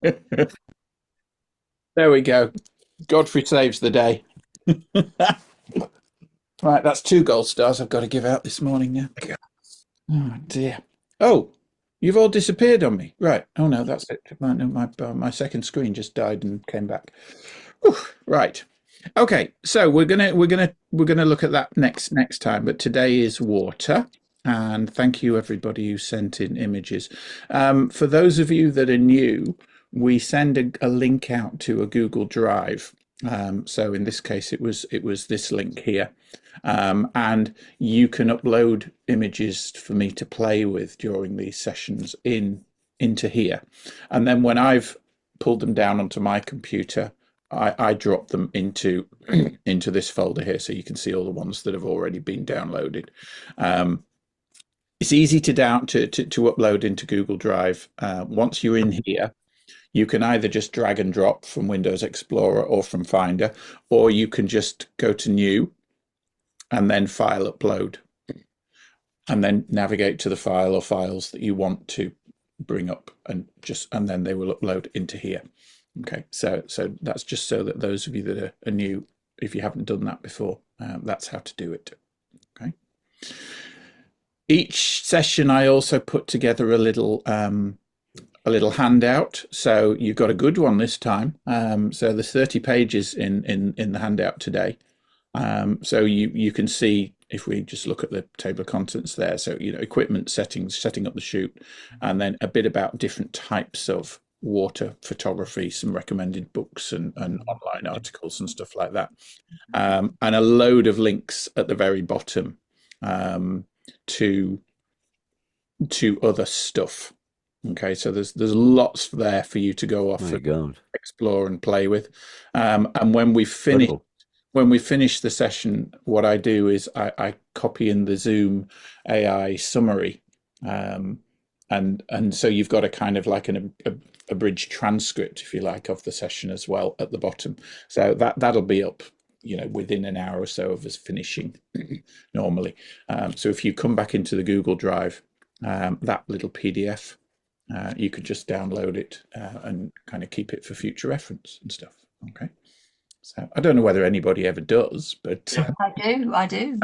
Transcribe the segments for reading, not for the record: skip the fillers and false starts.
There we go. Godfrey saves the day. Right, that's 2 gold stars I've got to give out this morning now. Oh dear. Oh, you've all disappeared on me. Right. Oh no, that's it. My second screen just died and came back. Whew. Right. Okay. So we're gonna look at that next time. But today is water. And thank you everybody who sent in images. For those of you that are new, we send a link out to a Google Drive. So in this case, it was this link here, and you can upload images for me to play with during these sessions into here, and then when I've pulled them down onto my computer, I drop them into into this folder here, so you can see all the ones that have already been downloaded. Um, it's easy to upload into Google Drive. Once you're in here, you can either just drag and drop from Windows Explorer or from Finder, or you can just go to New and then File Upload, and then navigate to the file or files that you want to bring up, and then they will upload into here. Okay, so that's just so that those of you that are new, if you haven't done that before, that's how to do it. Okay. Each session, I also put together a little handout. So you've got a good one this time. So there's 30 pages in the handout today. So you can see, if we just look at the table of contents there, so equipment settings, setting up the shoot, and then a bit about different types of water photography, some recommended books and online articles and stuff like that, and a load of links at the very bottom, to other stuff. Okay, so there's lots there for you to go off My and God. explore and play with. And Incredible. when we finish the session, what I do is I copy in the Zoom AI summary, um, and so you've got a kind of like an abridged transcript, if you like, of the session as well at the bottom. So that'll be up, within an hour or so of us finishing normally. So if you come back into the Google Drive, that little PDF, you could just download it, and kind of keep it for future reference and stuff. Okay. So I don't know whether anybody ever does, but I do. I do.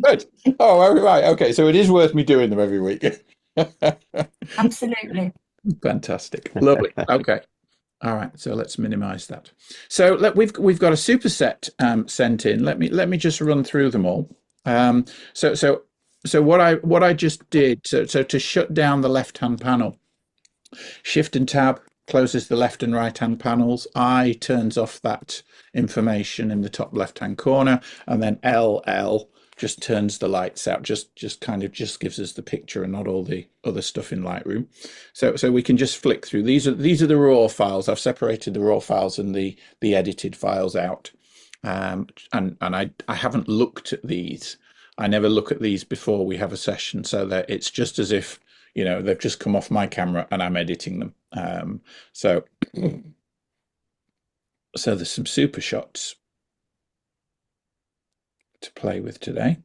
good. Oh, all right. Okay. So it is worth me doing them every week. Absolutely. Fantastic. Lovely. Okay. All right. So let's minimize that. So we've got a superset sent in. Let me just run through them all. Um, so so so what I just did, so to shut down the left hand panel, Shift and Tab closes the left and right hand panels. I turns off that information in the top left hand corner, and then LL just turns the lights out. Just kind of just gives us the picture and not all the other stuff in Lightroom. So we can just flick through. These are the raw files. I've separated the raw files and the edited files out. And I haven't looked at these. I never look at these before we have a session, so that it's just as if they've just come off my camera and I'm editing them. So there's some super shots to play with today.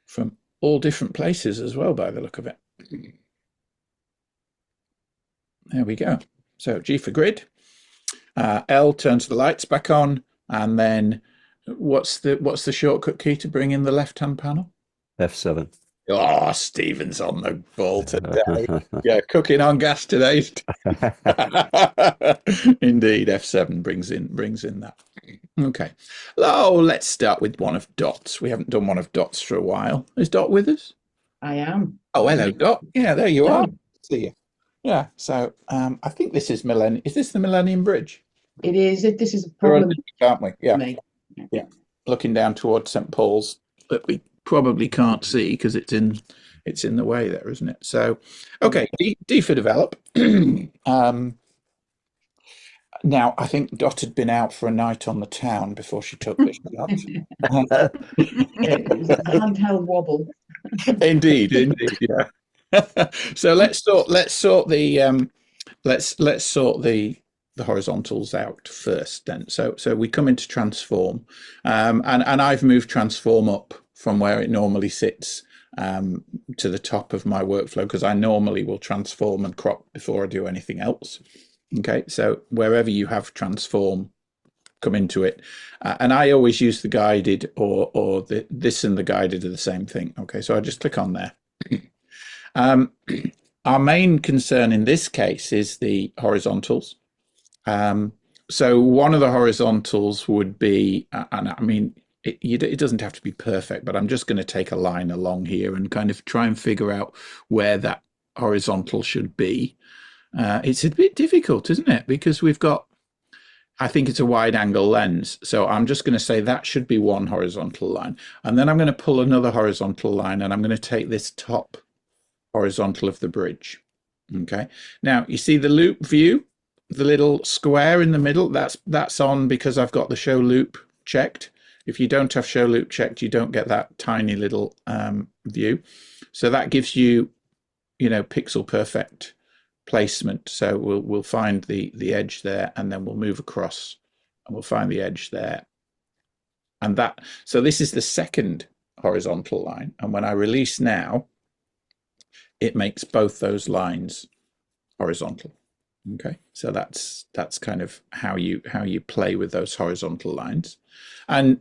From all different places as well, by the look of it. There we go. So G for grid. L turns the lights back on, and then what's the shortcut key to bring in the left-hand panel? F7. Oh, Stephen's on the ball today. Yeah, cooking on gas today. Indeed, F7 brings in that. Okay. Oh, let's start with one of Dot's. We haven't done one of Dot's for a while. Is Dot with us? I am. Oh, hello, Dot. Yeah, there you are. Hello. See you. Yeah. So I think this is Millennium. Is this the Millennium Bridge? It is. This is a We're problem underneath, aren't we? for Yeah. me. Yeah. Looking down towards St Paul's, but we probably can't see because it's in the way there, isn't it? So, okay, D for develop. Now, I think Dot had been out for a night on the town before she took this shot. It was a handheld wobble. Indeed, yeah. So let's sort the horizontals out first then. So we come into transform, and I've moved transform up from where it normally sits to the top of my workflow, because I normally will transform and crop before I do anything else. Okay, so wherever you have transform come into it, and I always use the guided or this and the guided are the same thing. Okay, so I just click on there. Um, our main concern in this case is the horizontals. So one of the horizontals would be, and I mean, it doesn't have to be perfect, but I'm just going to take a line along here and kind of try and figure out where that horizontal should be. It's a bit difficult, isn't it? Because we've got, I think it's a wide angle lens. So I'm just going to say that should be one horizontal line. And then I'm going to pull another horizontal line and I'm going to take this top horizontal of the bridge. Okay. Now you see the loop view, the little square in the middle, that's on because I've got the show loop checked. If you don't have show loop checked, you don't get that tiny little view. So that gives you, pixel perfect placement. So we'll find the edge there, and then we'll move across and we'll find the edge there. And so this is the second horizontal line. And when I release now, it makes both those lines horizontal. Okay, so that's kind of how you play with those horizontal lines. And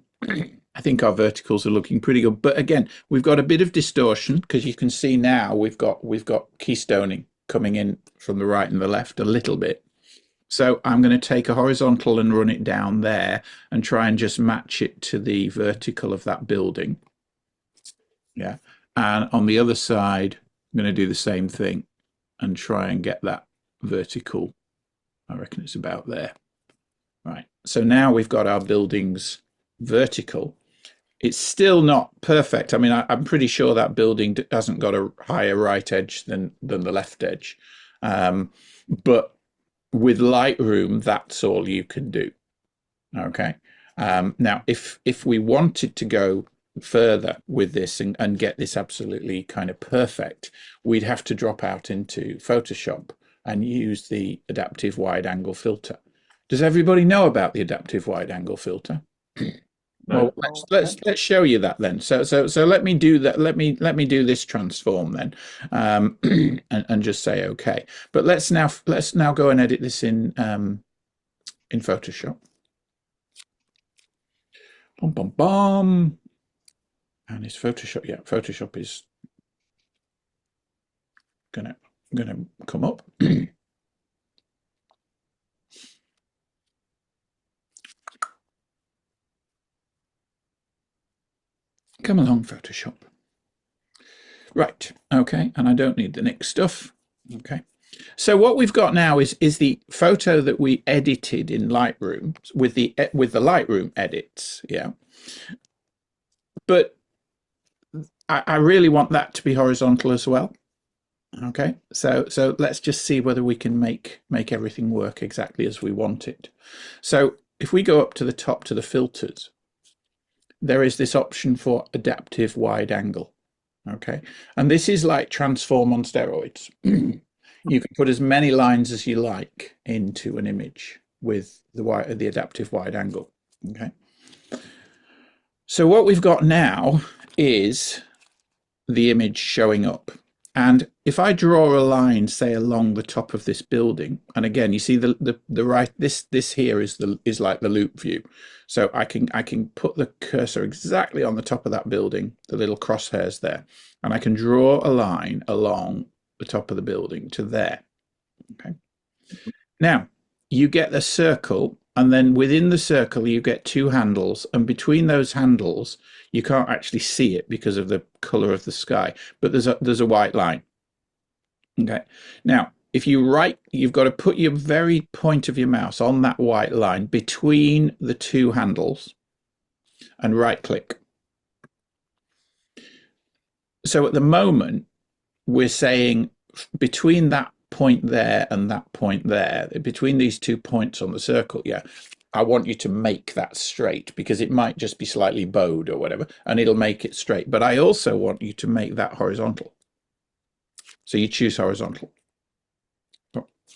I think our verticals are looking pretty good. But again, we've got a bit of distortion because you can see now we've got keystoning coming in from the right and the left a little bit. So I'm going to take a horizontal and run it down there and try and just match it to the vertical of that building. Yeah, and on the other side, I'm going to do the same thing and try and get that vertical. I reckon it's about there. Right. So now we've got our buildings vertical. It's still not perfect. I mean, I'm pretty sure that building hasn't got a higher right edge than the left edge. But with Lightroom, that's all you can do. Okay. Now, if we wanted to go further with this and get this absolutely kind of perfect, we'd have to drop out into Photoshop and use the adaptive wide angle filter. Does everybody know about the adaptive wide angle filter? No. Well, let's show you that then. So let me do that. Let me do this transform then, and just say okay. But let's now go and edit this in Photoshop. Bum bum bum. And is Photoshop? Yeah, Photoshop is gonna come up. Come along, Photoshop. Right, okay, and I don't need the next stuff. Okay, so what we've got now is the photo that we edited in Lightroom with the Lightroom edits. Yeah, but I really want that to be horizontal as well. Okay, so let's just see whether we can make everything work exactly as we want it. So if we go up to the top to the filters, there is this option for adaptive wide angle. Okay, and this is like transform on steroids. You can put as many lines as you like into an image with the adaptive wide angle. Okay, so what we've got now is the image showing up. And if I draw a line, say along the top of this building, and again, you see the right, this here is like the loop view. So I can put the cursor exactly on the top of that building, the little crosshairs there, and I can draw a line along the top of the building to there. Okay. Now you get the circle, and then within the circle you get two handles, and between those handles you can't actually see it because of the color of the sky, but there's a white line. Okay, now if you've got to put your very point of your mouse on that white line between the two handles and right click. So at the moment we're saying between that point there and that point there, between these 2 points on the circle, yeah, I want you to make that straight because it might just be slightly bowed or whatever, and it'll make it straight. But I also want you to make that horizontal. So you choose horizontal.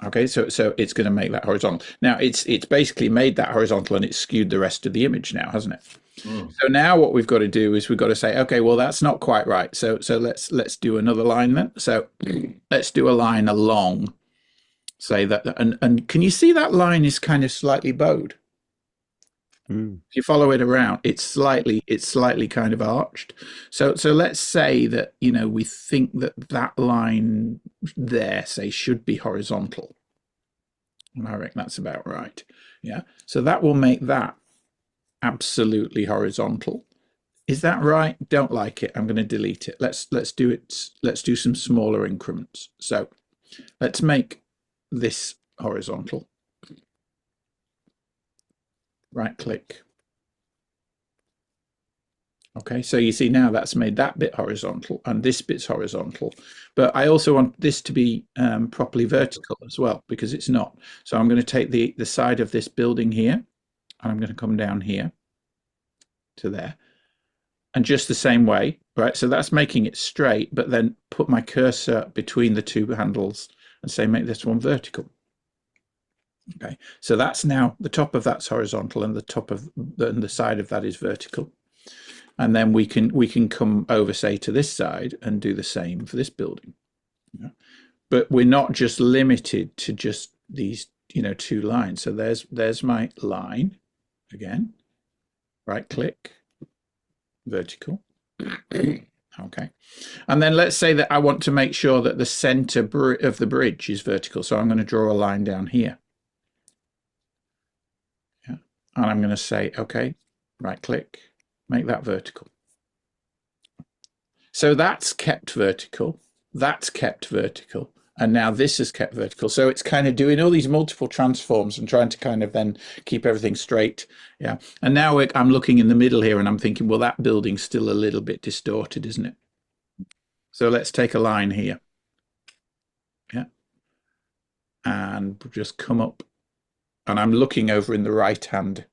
Okay, so it's going to make that horizontal. Now it's basically made that horizontal and it's skewed the rest of the image now, hasn't it? Mm. So now what we've got to do is we've got to say, okay, well that's not quite right. So let's do another line then. So let's do a line along. Say that, and can you see that line is kind of slightly bowed? Mm. If you follow it around, it's slightly kind of arched. So let's say that we think that that line there, say, should be horizontal. And I reckon that's about right. Yeah. So that will make that absolutely horizontal. Is that right? Don't like it. I'm going to delete it. Let's do it. Let's do some smaller increments. So let's make this horizontal. Right click. Okay, so you see now that's made that bit horizontal and this bit's horizontal. But I also want this to be properly vertical as well because it's not. So I'm going to take the side of this building here and I'm going to come down here to there. And just the same way, right? So that's making it straight, but then put my cursor between the two handles and say make this one vertical. Okay, so that's now the top of that's horizontal and the top of the side of that is vertical. And then we can come over, say, to this side and do the same for this building. Yeah. But we're not just limited to just these, two lines. So there's my line again. Right click, vertical. Okay. And then let's say that I want to make sure that the center of the bridge is vertical. So I'm going to draw a line down here. Yeah. And I'm going to say, okay, right click, make that vertical. So that's kept vertical, that's kept vertical, and now this is kept vertical. So it's kind of doing all these multiple transforms and trying to kind of then keep everything straight. Yeah. And now I'm looking in the middle here and I'm thinking, well, that building's still a little bit distorted, isn't it? So let's take a line here. Yeah. And just come up. And I'm looking over in the right-hand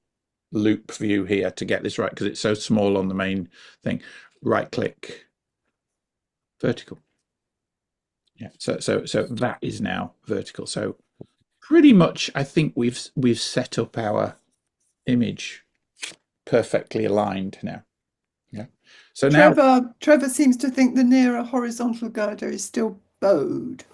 loop view here to get this right because it's so small on the main thing. Right click, vertical. Yeah, so that is now vertical. So pretty much, I think we've set up our image perfectly aligned now. Yeah. So now Trevor seems to think the nearer horizontal girder is still bowed.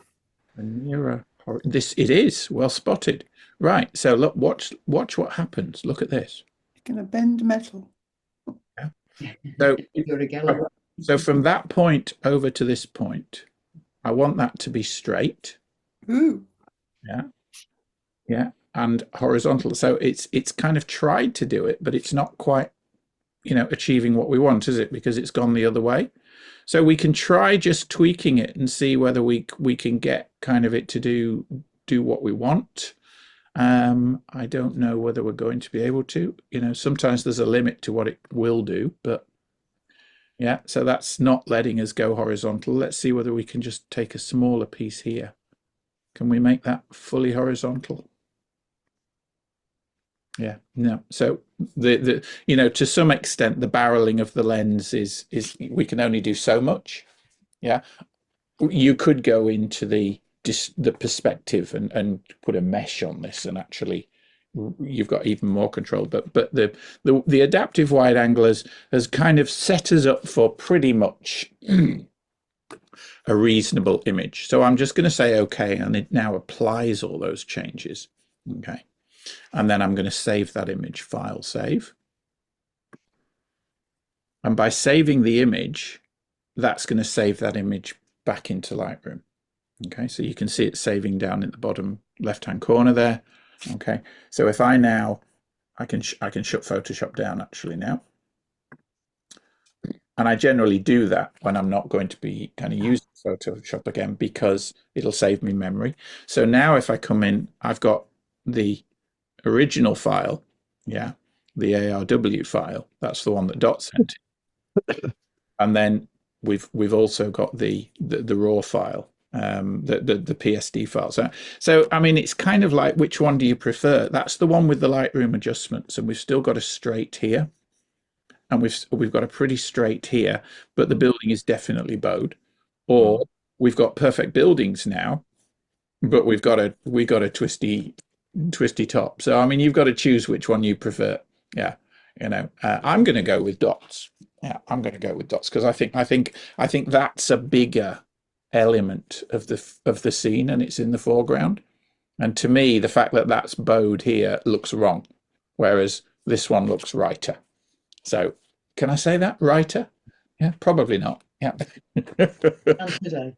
the nearer this it is well spotted. Right. So look, watch what happens. Look at this. You're going to bend metal. Yeah. So You're a geller. so from that point over to this point, I want that to be straight. Ooh. Yeah. Yeah. And horizontal. So it's kind of tried to do it, but it's not quite, achieving what we want, is it? Because it's gone the other way. So we can try just tweaking it and see whether we can get kind of it to do what we want. I don't know whether we're going to be able to. Sometimes there's a limit to what it will do, but yeah, so that's not letting us go horizontal. Let's see whether we can just take a smaller piece here. Can we make that fully horizontal? Yeah, no. So the to some extent the barreling of the lens is we can only do so much. Yeah. You could go into the perspective and put a mesh on this and actually you've got even more control. But the adaptive wide angle has kind of set us up for pretty much a reasonable image. So I'm just going to say okay, and it now applies all those changes. Okay. And then I'm going to save that image, file save. And by saving the image, that's going to save that image back into Lightroom. Okay, so you can see it saving down in the bottom left-hand corner there. Okay, so if I now, I can shut Photoshop down actually now. And I generally do that when I'm not going to be kind of using Photoshop again because it'll save me memory. So now if I come in, I've got the original file, yeah, the ARW file. That's the one that Dot sent. And then we've also got the raw file, the PSD file. So I mean, it's kind of like which one do you prefer? That's the one with the Lightroom adjustments, and we've still got a straight here, and we've got a pretty straight here, but the building is definitely bowed. Or we've got perfect buildings now, but we got a twisty top. So I mean, you've got to choose which one you prefer. Yeah, I'm going to go with dots. Yeah, I'm going to go with dots because I think that's a bigger element of the scene, and it's in the foreground. And to me, the fact that that's bowed here looks wrong, whereas this one looks righter. So, can I say that righter? Yeah, probably not. Yeah. And today.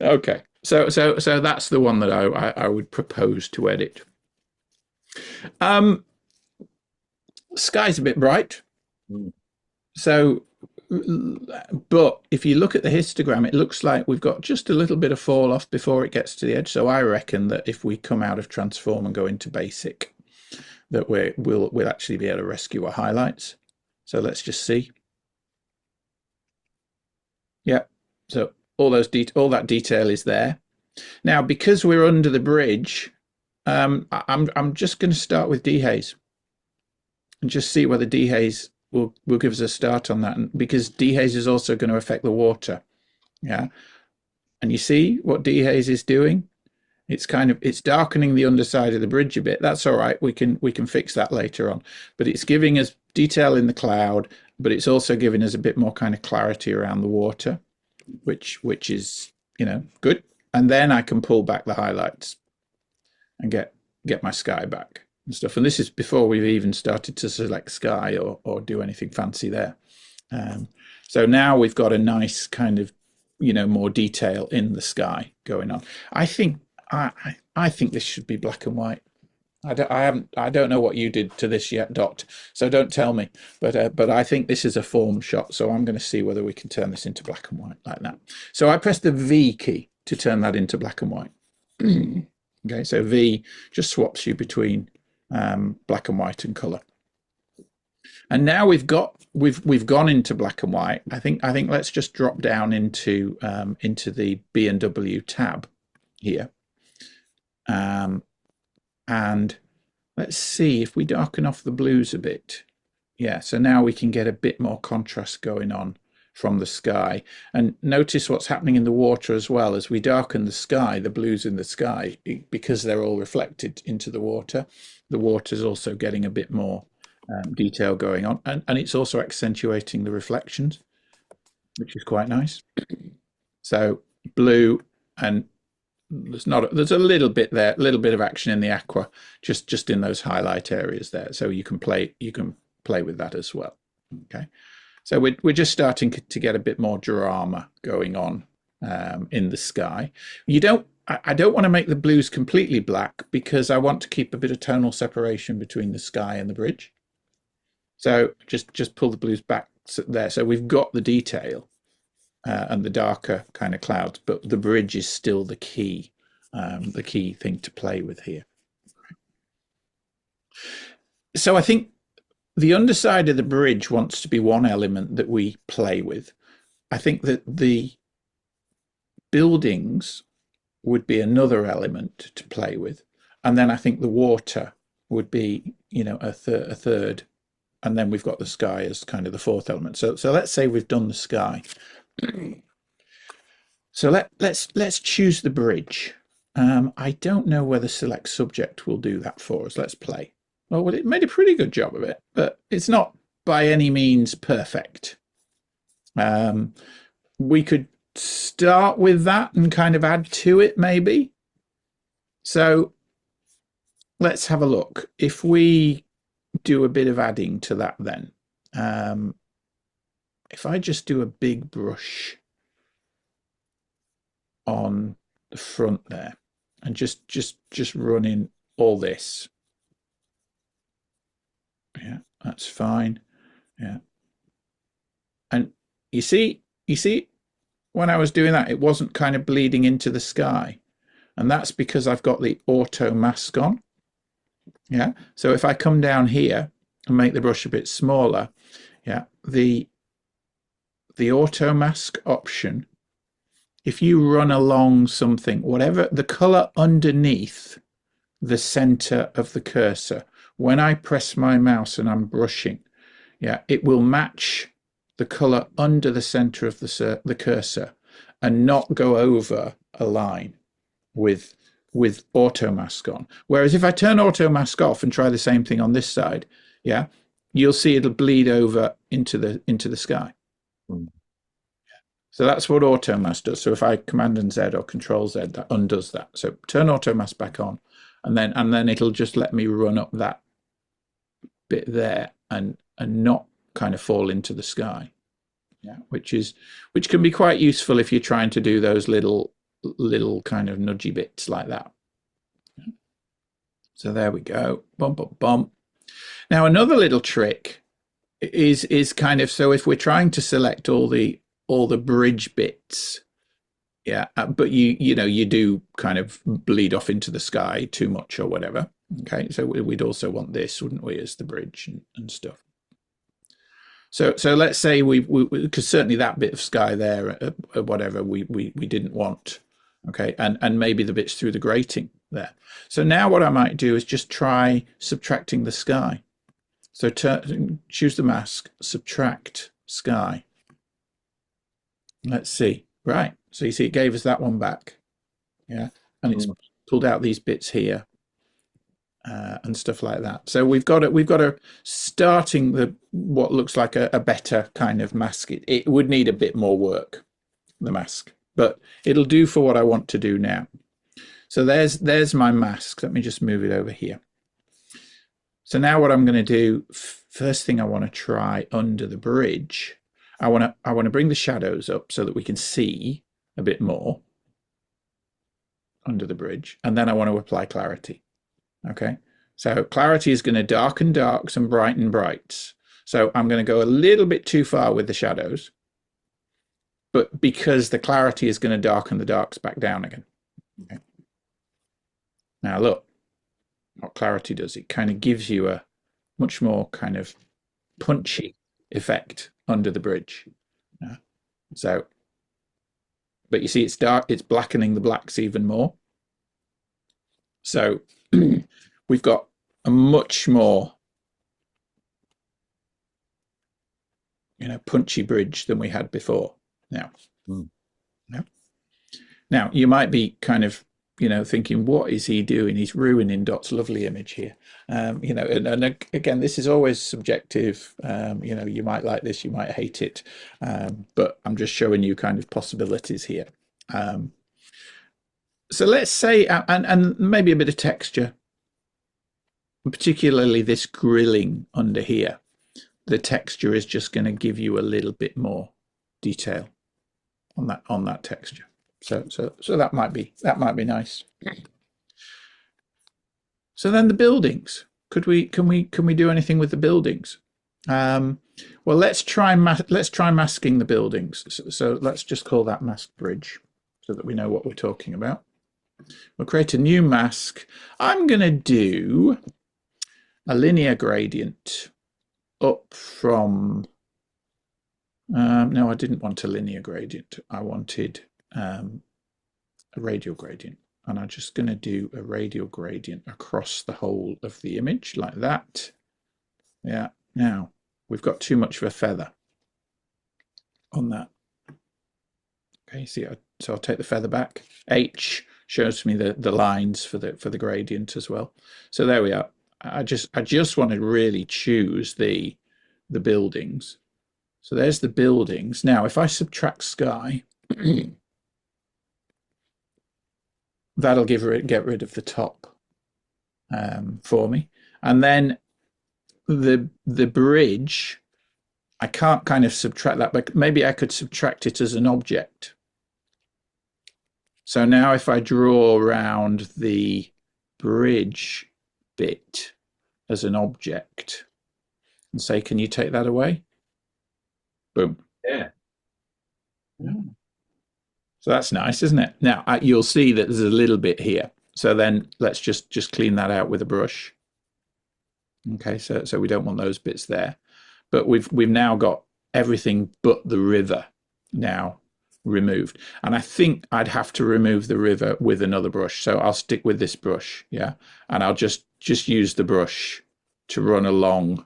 Okay. So that's the one that I would propose to edit. Sky's a bit bright. Mm. So, but if you look at the histogram, it looks like we've got just a little bit of fall off before it gets to the edge. So I reckon that if we come out of transform and go into basic, that we'll actually be able to rescue our highlights. So let's just see. Yeah. So all that detail is there. Now, because we're under the bridge, I'm just going to start with dehaze and just see whether dehaze will give us a start on that, and because dehaze is also going to affect the water. Yeah, and you see what dehaze is doing. It's darkening the underside of the bridge a bit. That's all right. We can fix that later on. But it's giving us detail in the cloud, but it's also giving us a bit more kind of clarity around the water, which is good. And then I can pull back the highlights and get my sky back and stuff. And this is before we've even started to select sky or do anything fancy there. So now we've got a nice kind of more detail in the sky going on. I think this should be black and white. I don't know what you did to this yet, Dot. So don't tell me. But I think this is a form shot. So I'm going to see whether we can turn this into black and white like that. So I press the V key to turn that into black and white. Okay, so V just swaps you between black and white and color. And now we've gone into black and white. I think let's just drop down into the B&W tab here. And let's see if we darken off the blues a bit. Yeah, so now we can get a bit more contrast going on from the sky. And notice what's happening in the water as well. As we darken the sky, the blues in the sky, because they're all reflected into the water's also getting a bit more detail going on. And it's also accentuating the reflections, which is quite nice. So blue, and there's a little bit there, a little bit of action in the aqua, just in those highlight areas there. So you can play with that as well. Okay, so we're just starting to get a bit more drama going on in the sky. I don't want to make the blues completely black because I want to keep a bit of tonal separation between the sky and the bridge. So just pull the blues back there. So we've got the detail and the darker kind of clouds, but the bridge is still the key thing to play with here. So I think the underside of the bridge wants to be one element that we play with. I think that the buildings would be another element to play with, and then I think the water would be a third, and then we've got the sky as kind of the fourth element. So let's say we've done the sky. So let's choose the bridge. I don't know whether select subject will do that for us. Let's play. Well, it made a pretty good job of it, but it's not by any means perfect. We could start with that and kind of add to it maybe. So let's have a look. If we do a bit of adding to that then, if I just do a big brush on the front there and just run in all this. Yeah, that's fine. Yeah. And you see when I was doing that, it wasn't kind of bleeding into the sky. And that's because I've got the auto mask on. Yeah. So if I come down here and make the brush a bit smaller, yeah, the auto mask option, if you run along something, whatever the color underneath the center of the cursor, when I press my mouse and I'm brushing, yeah, it will match the color under the center of the cursor and not go over a line. with auto mask on. Whereas if I turn auto mask off and try the same thing on this side, yeah, you'll see it'll bleed over into the sky. Mm. So that's what auto mask does. So if I command and Z or control Z, that undoes that. So turn auto mask back on, and then it'll just let me run up that bit there and not kind of fall into the sky. Yeah, which can be quite useful if you're trying to do those little kind of nudgy bits like that. So there we go. Bump, bump, bump. Now another little trick is kind of, so if we're trying to select all the bridge bits, yeah, but you do kind of bleed off into the sky too much or whatever. Okay, so we'd also want this, wouldn't we, as the bridge and stuff. So let's say we because certainly that bit of sky there, whatever we didn't want. Okay, and maybe the bits through the grating there. So now what I might do is just try subtracting the sky. So choose the mask, subtract sky. Let's see. Right. So you see it gave us that one back. Yeah. And it's pulled out these bits here and stuff like that. So we've got a starting what looks like a better kind of mask. It would need a bit more work, the mask, but it'll do for what I want to do now. So there's my mask. Let me just move it over here. So now what I'm going to do, first thing I want to try under the bridge, I want to bring the shadows up so that we can see a bit more under the bridge, and then I want to apply clarity. Okay, so clarity is going to darken darks and brighten brights. So I'm going to go a little bit too far with the shadows, but because the clarity is going to darken the darks back down again. Okay. Now look what clarity does. It kind of gives you a much more kind of punchy effect under the bridge. Yeah. So, but you see it's dark, it's blackening the blacks even more. So we've got a much more, punchy bridge than we had before now. Yeah. Now you might be kind of, thinking, what is he doing? He's ruining Dot's lovely image here. And again, this is always subjective. You might like this, you might hate it, but I'm just showing you kind of possibilities here. So let's say, and maybe a bit of texture, particularly this grilling under here. The texture is just going to give you a little bit more detail on that texture. So that might be nice. So then the buildings. Can we do anything with the buildings? Well, let's try masking the buildings. So let's just call that mask bridge so that we know what we're talking about. We'll create a new mask. I'm going to do a linear gradient up from. No, I didn't want a linear gradient. I wanted a radial gradient, and I'm just going to do a radial gradient across the whole of the image like that. Yeah, now we've got too much of a feather on that. Okay, see, so I'll take the feather back. H shows me the lines for the gradient as well. So there we are. I just want to really choose the buildings. So there's the buildings. Now if I subtract sky, that'll get rid of the top for me. And then the bridge, I can't kind of subtract that, but maybe I could subtract it as an object. So now if I draw around the bridge bit as an object and say, can you take that away? Boom. Yeah. So that's nice, isn't it? Now you'll see that there's a little bit here. So then let's just clean that out with a brush. Okay, so we don't want those bits there. But we've now got everything but the river now removed. And I think I'd have to remove the river with another brush. So I'll stick with this brush, yeah. And I'll just use the brush to run along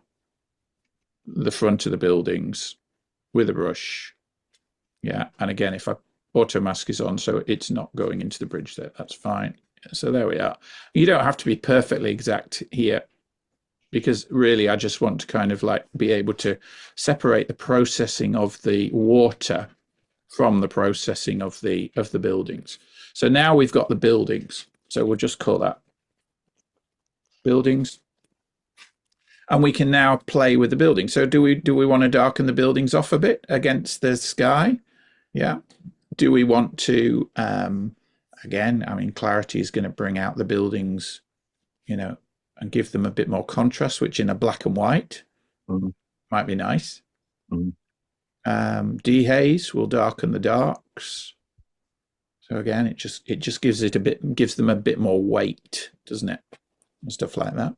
the front of the buildings with a brush. Yeah, and again, if I auto mask is on, so it's not going into the bridge there. That's fine. So there we are. You don't have to be perfectly exact here, because really I just want to kind of like be able to separate the processing of the water from the processing of the buildings. So now we've got the buildings. So we'll just call that buildings. And we can now play with the building. So do we want to darken the buildings off a bit against the sky? Yeah. Do we want to again, I mean, clarity is going to bring out the buildings, and give them a bit more contrast, which in a black and white might be nice. Dehaze will darken the darks. So again, it just gives them a bit more weight, doesn't it? And stuff like that.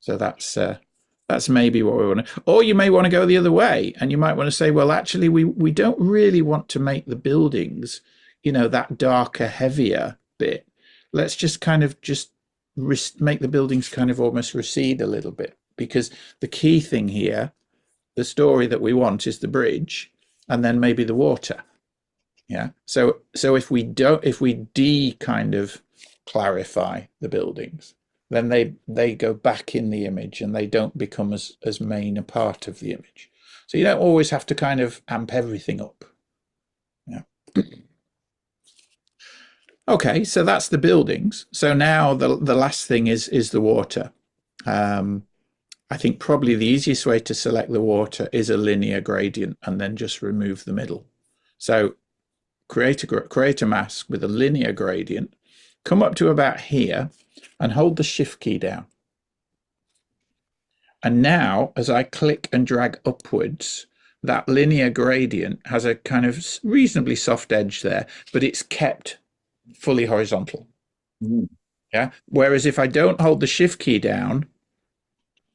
So that's maybe what we want to. Or you may want to go the other way, and you might want to say, well, actually, we don't really want to make the buildings, that darker, heavier bit. Let's just kind of make the buildings kind of almost recede a little bit, because the key thing here, the story that we want, is the bridge and then maybe the water. Yeah. So if we kind of clarify the buildings, then they go back in the image and they don't become as main a part of the image. So you don't always have to kind of amp everything up. Yeah. Okay, so that's the buildings. So now the last thing is the water. I think probably the easiest way to select the water is a linear gradient and then just remove the middle. So create a mask with a linear gradient, come up to about here and hold the shift key down. And now as I click and drag upwards, that linear gradient has a kind of reasonably soft edge there, but it's kept fully horizontal. Yeah. Whereas if I don't hold the shift key down,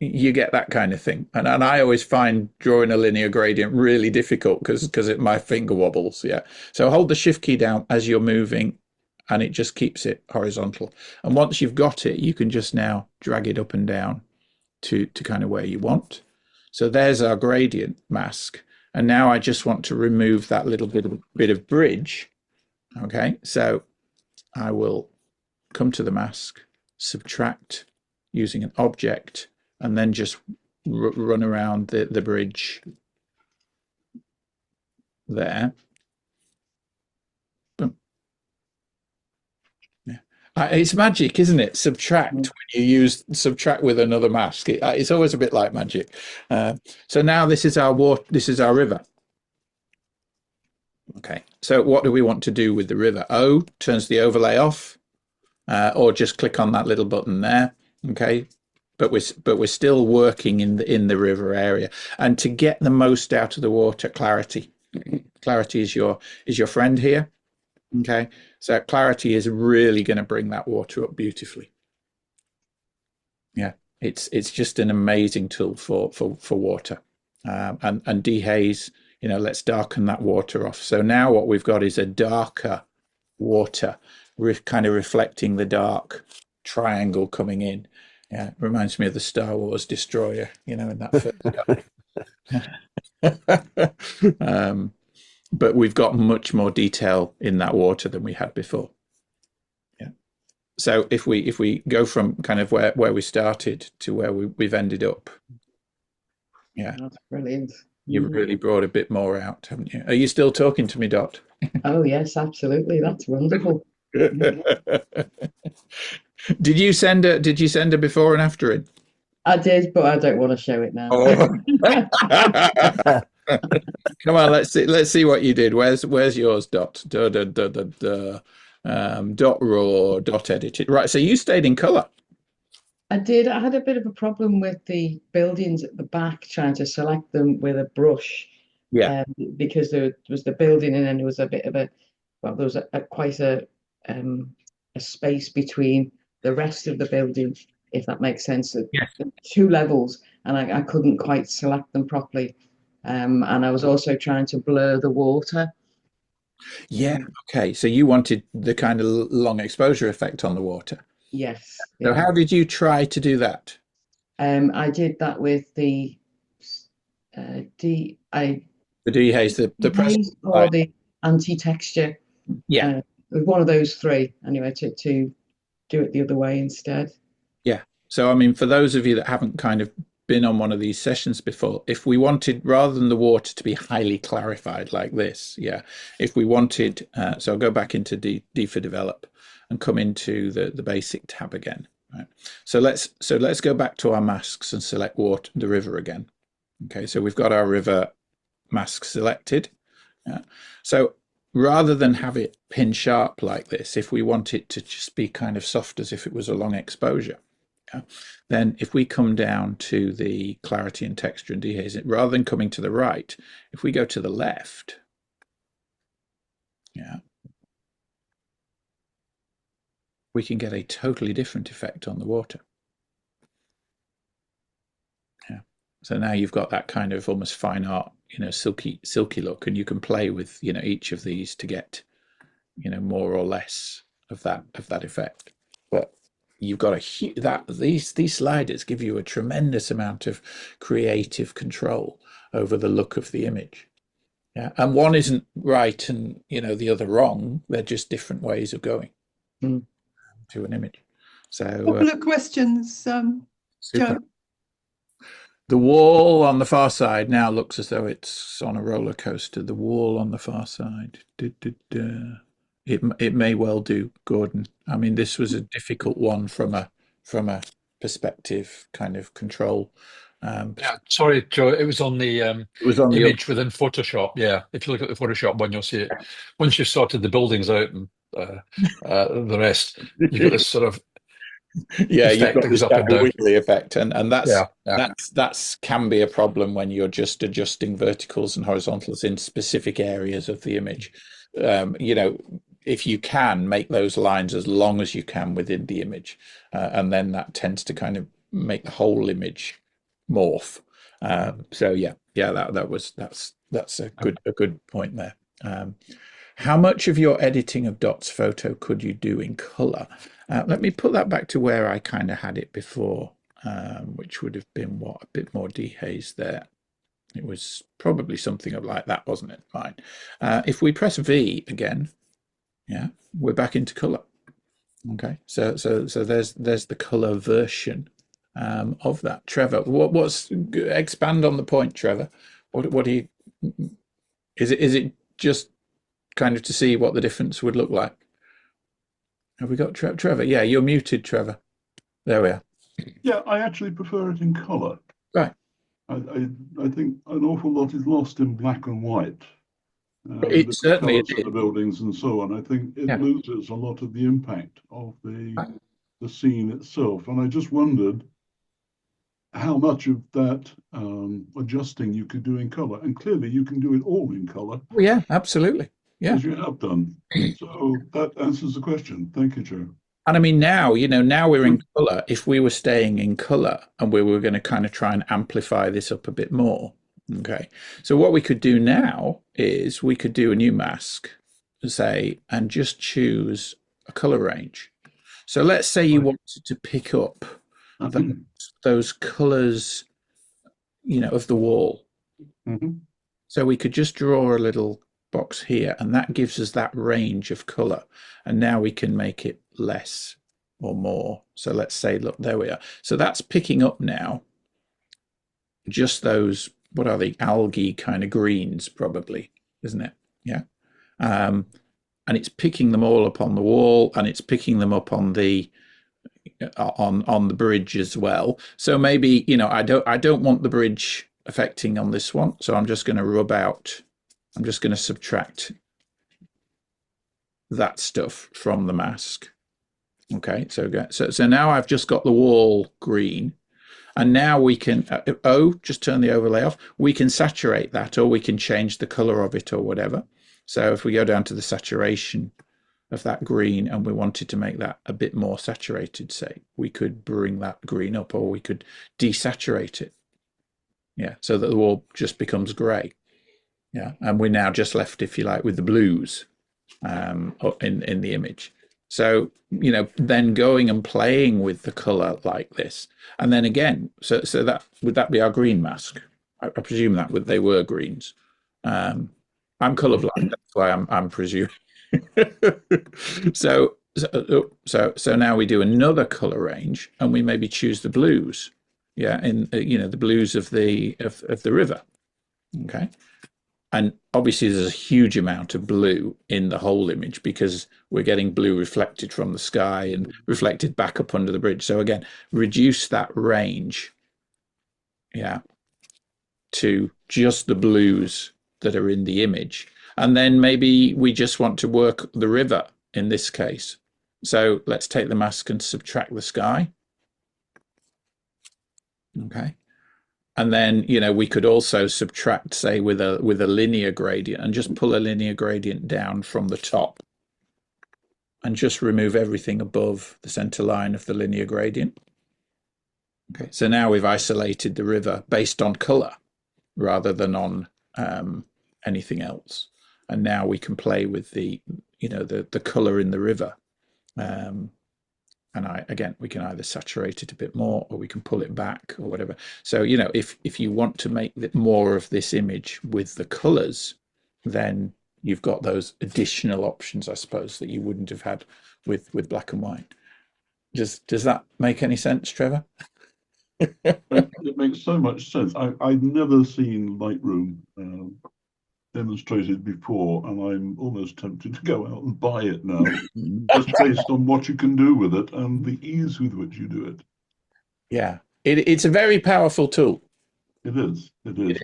you get that kind of thing. And I always find drawing a linear gradient really difficult because my finger wobbles. Yeah. So hold the shift key down as you're moving and it just keeps it horizontal. And once you've got it, you can just now drag it up and down to kind of where you want. So there's our gradient mask. And now I just want to remove that little bit of bridge. Okay. So I will come to the mask, subtract using an object, and then just run around the bridge there. Boom. Yeah. It's magic, isn't it? Subtract when you use subtract with another mask. It's always a bit like magic. So now this is our river. Okay. So what do we want to do with the river? O turns the overlay off, or just click on that little button there. Okay. But we're still working in the river area, and to get the most out of the water, clarity is your friend here. Okay, so clarity is really going to bring that water up beautifully. Yeah, it's just an amazing tool for water, and dehaze. Let's darken that water off. So now what we've got is a darker water, kind of reflecting the dark triangle coming in. Yeah, it reminds me of the Star Wars destroyer, in that first. But we've got much more detail in that water than we had before. Yeah. So if we go from kind of where we started to where we've ended up, yeah, That's brilliant. You've really brought a bit more out, haven't you? Are you still talking to me, Dot? Oh yes, absolutely. That's wonderful. Did you send a before and after in? I did, but I don't want to show it now. Oh. Come on, let's see what you did. Where's yours, Dot? Dot raw, dot edited. Right, so you stayed in color. I did. I had a bit of a problem with the buildings at the back, trying to select them with a brush. Yeah. Because there was the building, and then there was a bit of there was quite a space between the rest of the building, if that makes sense. Yes. Two levels, and I couldn't quite select them properly. And I was also trying to blur the water. Yeah. Okay. So you wanted the kind of long exposure effect on the water. Yes. So Yeah. how did you try to do that? I did that with the The dehaze, the press. or the anti-texture. Yeah. With one of those three, anyway, to do it the other way instead. Yeah. So, I mean, for those of you that haven't kind of been on one of these sessions before, if we wanted, rather than the water to be highly clarified like this, yeah, if we wanted, so I'll go back into D for develop and come into the basic tab again. Right. So let's go back to our masks and select water, the river again. Okay. So we've got our river mask selected. Yeah. So rather than have it pin sharp like this, if we want it to just be kind of soft as if it was a long exposure, yeah, then if we come down to the clarity and texture and dehaze it, rather than coming to the right, if we go to the left, yeah, we can get a totally different effect on the water. Yeah. So now you've got that kind of almost fine art, silky look, and you can play with, each of these to get, more or less of that effect. But you've got these sliders give you a tremendous amount of creative control over the look of the image. Yeah. And one isn't right and the other wrong. They're just different ways of going to an image. So couple of questions, super. Joe. The wall on the far side now looks as though it's on a roller coaster. The wall on the far side. It may well do, Gordon. I mean, this was a difficult one from a perspective kind of control. Yeah, sorry, Joe. It was on the It was on the image within Photoshop. Yeah, if you look at the Photoshop one, you'll see it. Once you've sorted the buildings out and the rest, you've got this sort of yeah, you've effect got that this goes up kind and of down. wiggly effect, and Yeah, that's can be a problem when you're just adjusting verticals and horizontals in specific areas of the image. If you can make those lines as long as you can within the image, and then that tends to kind of make the whole image morph. So yeah, that's a good point there. How much of your editing of Dot's photo could you do in color? Let me put that back to where I kind of had it before, which would have been a bit more dehaze there. It was probably something like that, wasn't it? Fine. If we press V again, yeah, we're back into color. Okay, so there's the color version of that. Trevor, what's expand on the point, Trevor? What do you? Is it just kind of to see what the difference would look like? Have we got Trevor? Yeah, you're muted, Trevor. There we are. Yeah, I actually prefer it in colour. Right. I think an awful lot is lost in black and white. It The certainly colours of the buildings and so on. I think it loses a lot of the impact of the scene itself. And I just wondered how much of that adjusting you could do in colour. And clearly you can do it all in colour. Oh, yeah, absolutely. Yeah. As you have done. So that answers the question. Thank you, Joe. And I mean, now we're in color. If we were staying in color and we were going to kind of try and amplify this up a bit more, okay. So what we could do now is we could do a new mask, say, and just choose a color range. So let's say you wanted to pick up those colors, of the wall. So we could just draw a little box here, and that gives us that range of color, and now we can make it less or more. So let's say, look, there we are. So that's picking up now just those, what are they, algae kind of greens, probably, isn't it? Yeah. And it's picking them all up on the wall, and it's picking them up on the bridge as well. So maybe, I don't want the bridge affecting on this one, so I'm just going to subtract that stuff from the mask. Okay, so now I've just got the wall green, and now we can just turn the overlay off. We can saturate that, or we can change the color of it, or whatever. So if we go down to the saturation of that green and we wanted to make that a bit more saturated, say, we could bring that green up, or we could desaturate it. Yeah, so that the wall just becomes grey. Yeah, and we're now just left, if you like, with the blues in the image. So, then going and playing with the color like this, and then again, so that would that be our green mask? I presume that they were greens. I'm colorblind. That's why I'm presuming. So now we do another color range, and we maybe choose the blues. Yeah, in the blues of the river. Okay. And obviously, there's a huge amount of blue in the whole image because we're getting blue reflected from the sky and reflected back up under the bridge. So again, reduce that range, yeah, to just the blues that are in the image. And then maybe we just want to work the river in this case. So let's take the mask and subtract the sky. Okay. And then, we could also subtract, say, with a linear gradient and just pull a linear gradient down from the top and just remove everything above the center line of the linear gradient. Okay, so now we've isolated the river based on color rather than on anything else. And now we can play with the color in the river. And we can either saturate it a bit more or we can pull it back or whatever. So, if you want to make more of this image with the colors, then you've got those additional options, I suppose, that you wouldn't have had with black and white. Does that make any sense, Trevor? It makes so much sense. I've never seen Lightroom demonstrated before, and I'm almost tempted to go out and buy it now, just based on what you can do with it and the ease with which you do it. Yeah, it's a very powerful tool. It is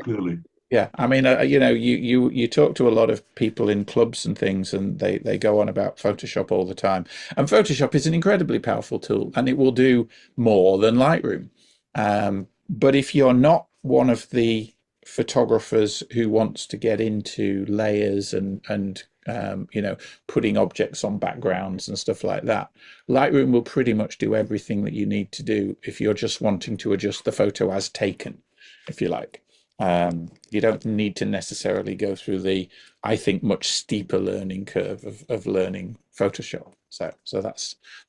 clearly. Yeah, I mean, you talk to a lot of people in clubs and things, and they go on about Photoshop all the time. And Photoshop is an incredibly powerful tool, and it will do more than Lightroom. But if you're not one of the photographers who wants to get into layers and putting objects on backgrounds and stuff like that, Lightroom will pretty much do everything that you need to do if you're just wanting to adjust the photo as taken, if you like. You don't need to necessarily go through the, I think, much steeper learning curve of learning Photoshop. So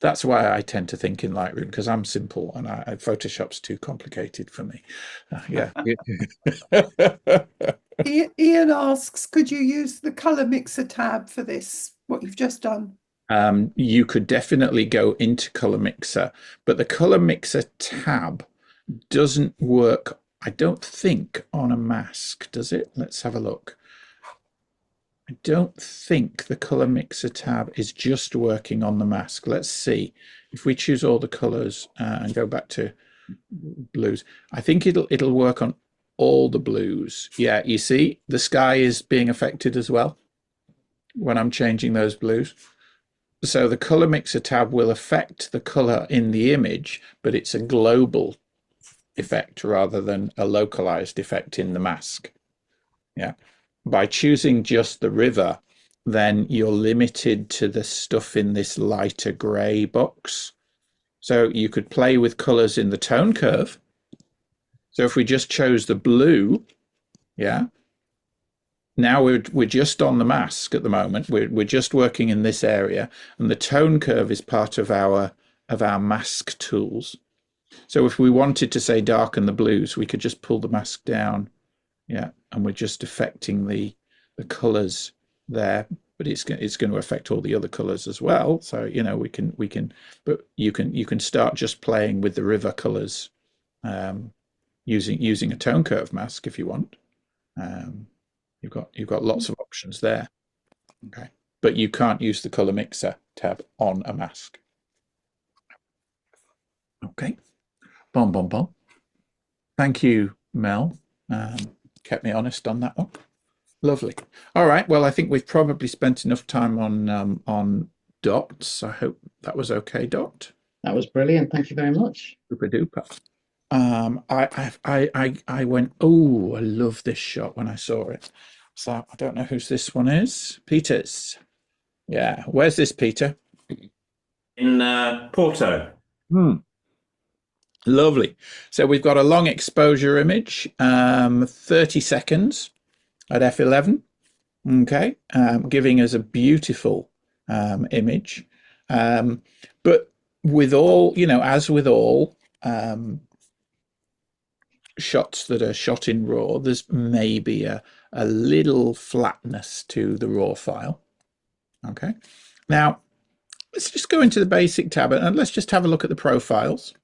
that's why I tend to think in Lightroom, because I'm simple and Photoshop's too complicated for me. Yeah. Ian asks, could you use the color mixer tab for this, what you've just done? You could definitely go into color mixer, but the color mixer tab doesn't work, I don't think, on a mask, does it? Let's have a look. I don't think the color mixer tab is just working on the mask. Let's see. If we choose all the colors and go back to blues, I think it'll work on all the blues. Yeah, you see, the sky is being affected as well when I'm changing those blues. So the color mixer tab will affect the color in the image, but it's a global effect rather than a localized effect in the mask. Yeah. By choosing just the river, then you're limited to the stuff in this lighter gray box. So you could play with colors in the tone curve. So if we just chose the blue, yeah, now we're just on the mask at the moment. We're just working in this area, and the tone curve is part of our mask tools. So if we wanted to say darken the blues, we could just pull the mask down, yeah, and we're just affecting the colors there, but it's going to affect all the other colors as well. So we can, but you can start just playing with the river colors using a tone curve mask if you want. You've got lots of options there. Okay, but you can't use the color mixer tab on a mask. Okay. Bom, bom, bom. Thank you, Mel. Kept me honest on that one. Lovely. All right. Well, I think we've probably spent enough time on dots. I hope that was okay, Dot. That was brilliant. Thank you very much. Super duper. I went, oh, I love this shot when I saw it. So I don't know whose this one is. Peter's. Yeah. Where's this, Peter? In Porto. Lovely. So we've got a long exposure image, 30 seconds at f11. Okay, giving us a beautiful image. But with all, as with all shots that are shot in RAW, there's maybe a a little flatness to the raw file. Okay. Now, let's just go into the basic tab and let's just have a look at the profiles.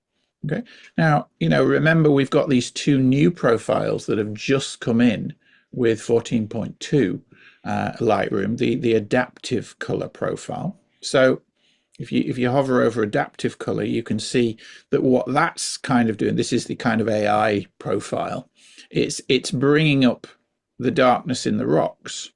Okay. Now, remember we've got these two new profiles that have just come in with 14.2 Lightroom, the adaptive color profile. So if you hover over adaptive color, you can see that what that's kind of doing, this is the kind of AI profile. It's bringing up the darkness in the rocks,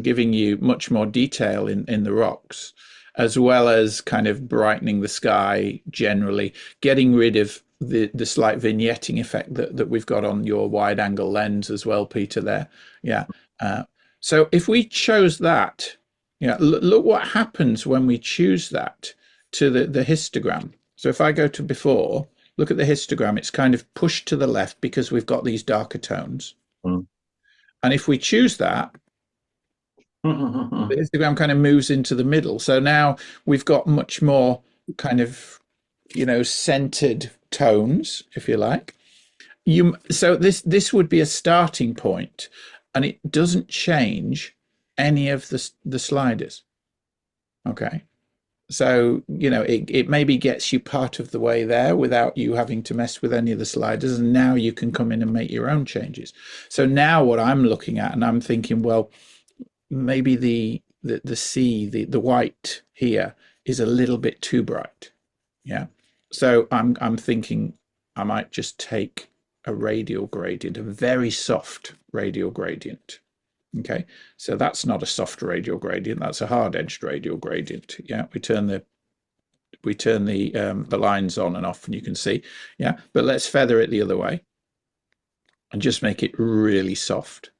giving you much more detail in the rocks, as well as kind of brightening the sky generally, getting rid of the slight vignetting effect that we've got on your wide angle lens as well, Peter, there. Yeah. So if we chose that, look what happens when we choose that to the histogram. So if I go to before, look at the histogram, it's kind of pushed to the left because we've got these darker tones. And if we choose that, the histogram kind of moves into the middle. So now we've got much more kind of, centered tones, if you like. So this would be a starting point, and it doesn't change any of the sliders. Okay. So, it maybe gets you part of the way there without you having to mess with any of the sliders. And now you can come in and make your own changes. So now what I'm looking at, and I'm thinking, well, maybe the sea, the white here is a little bit too bright. Yeah. So I'm thinking I might just take a radial gradient, a very soft radial gradient. Okay. So that's not a soft radial gradient, that's a hard edged radial gradient. Yeah. We turn the lines on and off and you can see. Yeah. But let's feather it the other way and just make it really soft.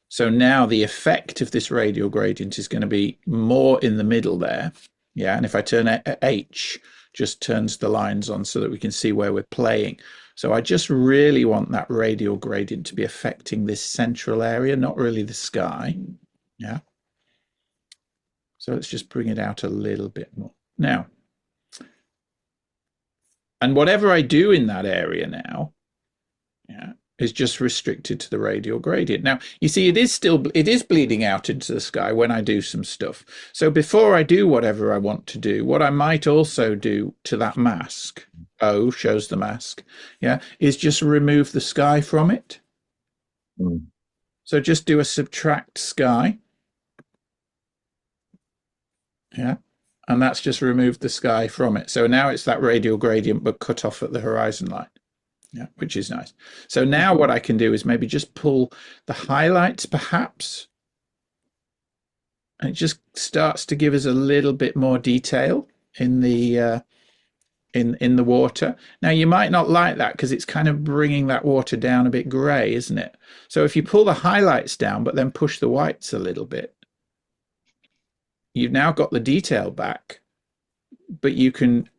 So now the effect of this radial gradient is going to be more in the middle there. Yeah. And if I turn H, just turns the lines on so that we can see where we're playing. So I just really want that radial gradient to be affecting this central area, not really the sky. Yeah. So let's just bring it out a little bit more. Now, and whatever I do in that area now, yeah, is just restricted to the radial gradient. Now, you see, it is bleeding out into the sky when I do some stuff. So before I do whatever I want to do, what I might also do to that mask, O shows the mask, yeah, is just remove the sky from it. So just do a subtract sky. Yeah. And that's just removed the sky from it. So now it's that radial gradient, but cut off at the horizon line. Yeah, which is nice. So now what I can do is maybe just pull the highlights perhaps. And it just starts to give us a little bit more detail in the in the water. Now you might not like that because it's kind of bringing that water down a bit grey, isn't it? So if you pull the highlights down but then push the whites a little bit, you've now got the detail back, but you can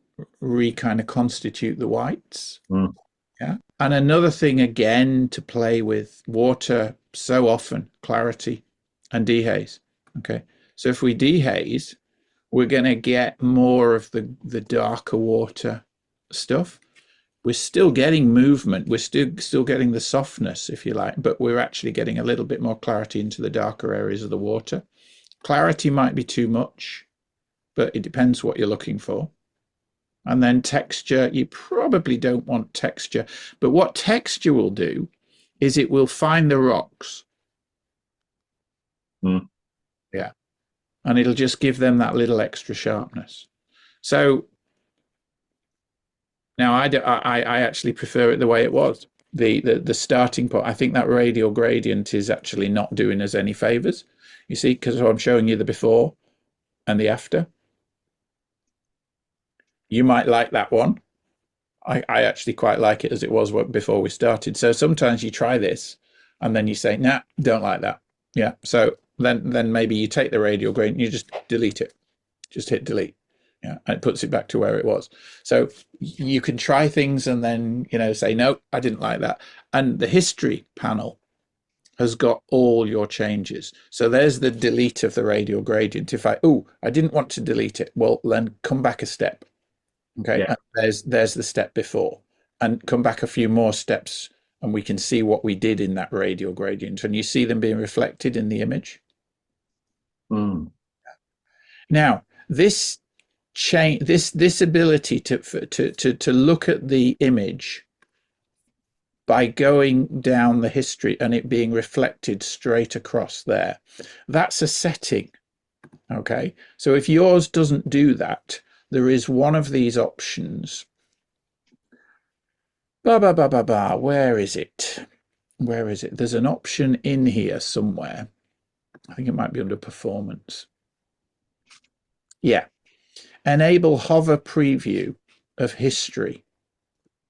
kind of constitute the whites. Yeah. And another thing again to play with water so often, clarity and dehaze. Okay. So if we dehaze, we're going to get more of the darker water stuff. We're still getting movement. We're still getting the softness, if you like, but we're actually getting a little bit more clarity into the darker areas of the water. Clarity might be too much, but it depends what you're looking for. And then texture, you probably don't want texture. But what texture will do is it will find the rocks. Yeah. And it'll just give them that little extra sharpness. So now I actually prefer it the way it was. The starting point, I think that radial gradient is actually not doing us any favors. You see, because I'm showing you the before and the after. You might like that one. I actually quite like it as it was before we started. So sometimes you try this and then you say, nah, don't like that. Yeah. So then maybe you take the radial gradient and you just delete it. Just hit delete. Yeah. And it puts it back to where it was. So you can try things and then, say, no, I didn't like that. And the history panel has got all your changes. So there's the delete of the radial gradient. If I didn't want to delete it, well, then come back a step. Okay, yeah. There's the step before, and come back a few more steps and we can see what we did in that radial gradient, and you see them being reflected in the image. Now, this change, this ability to look at the image by going down the history and it being reflected straight across there, that's a setting. Okay, so if yours doesn't do that, there is one of these options. Where is it? Where is it? There's an option in here somewhere. I think it might be under performance. Yeah. Enable hover preview of history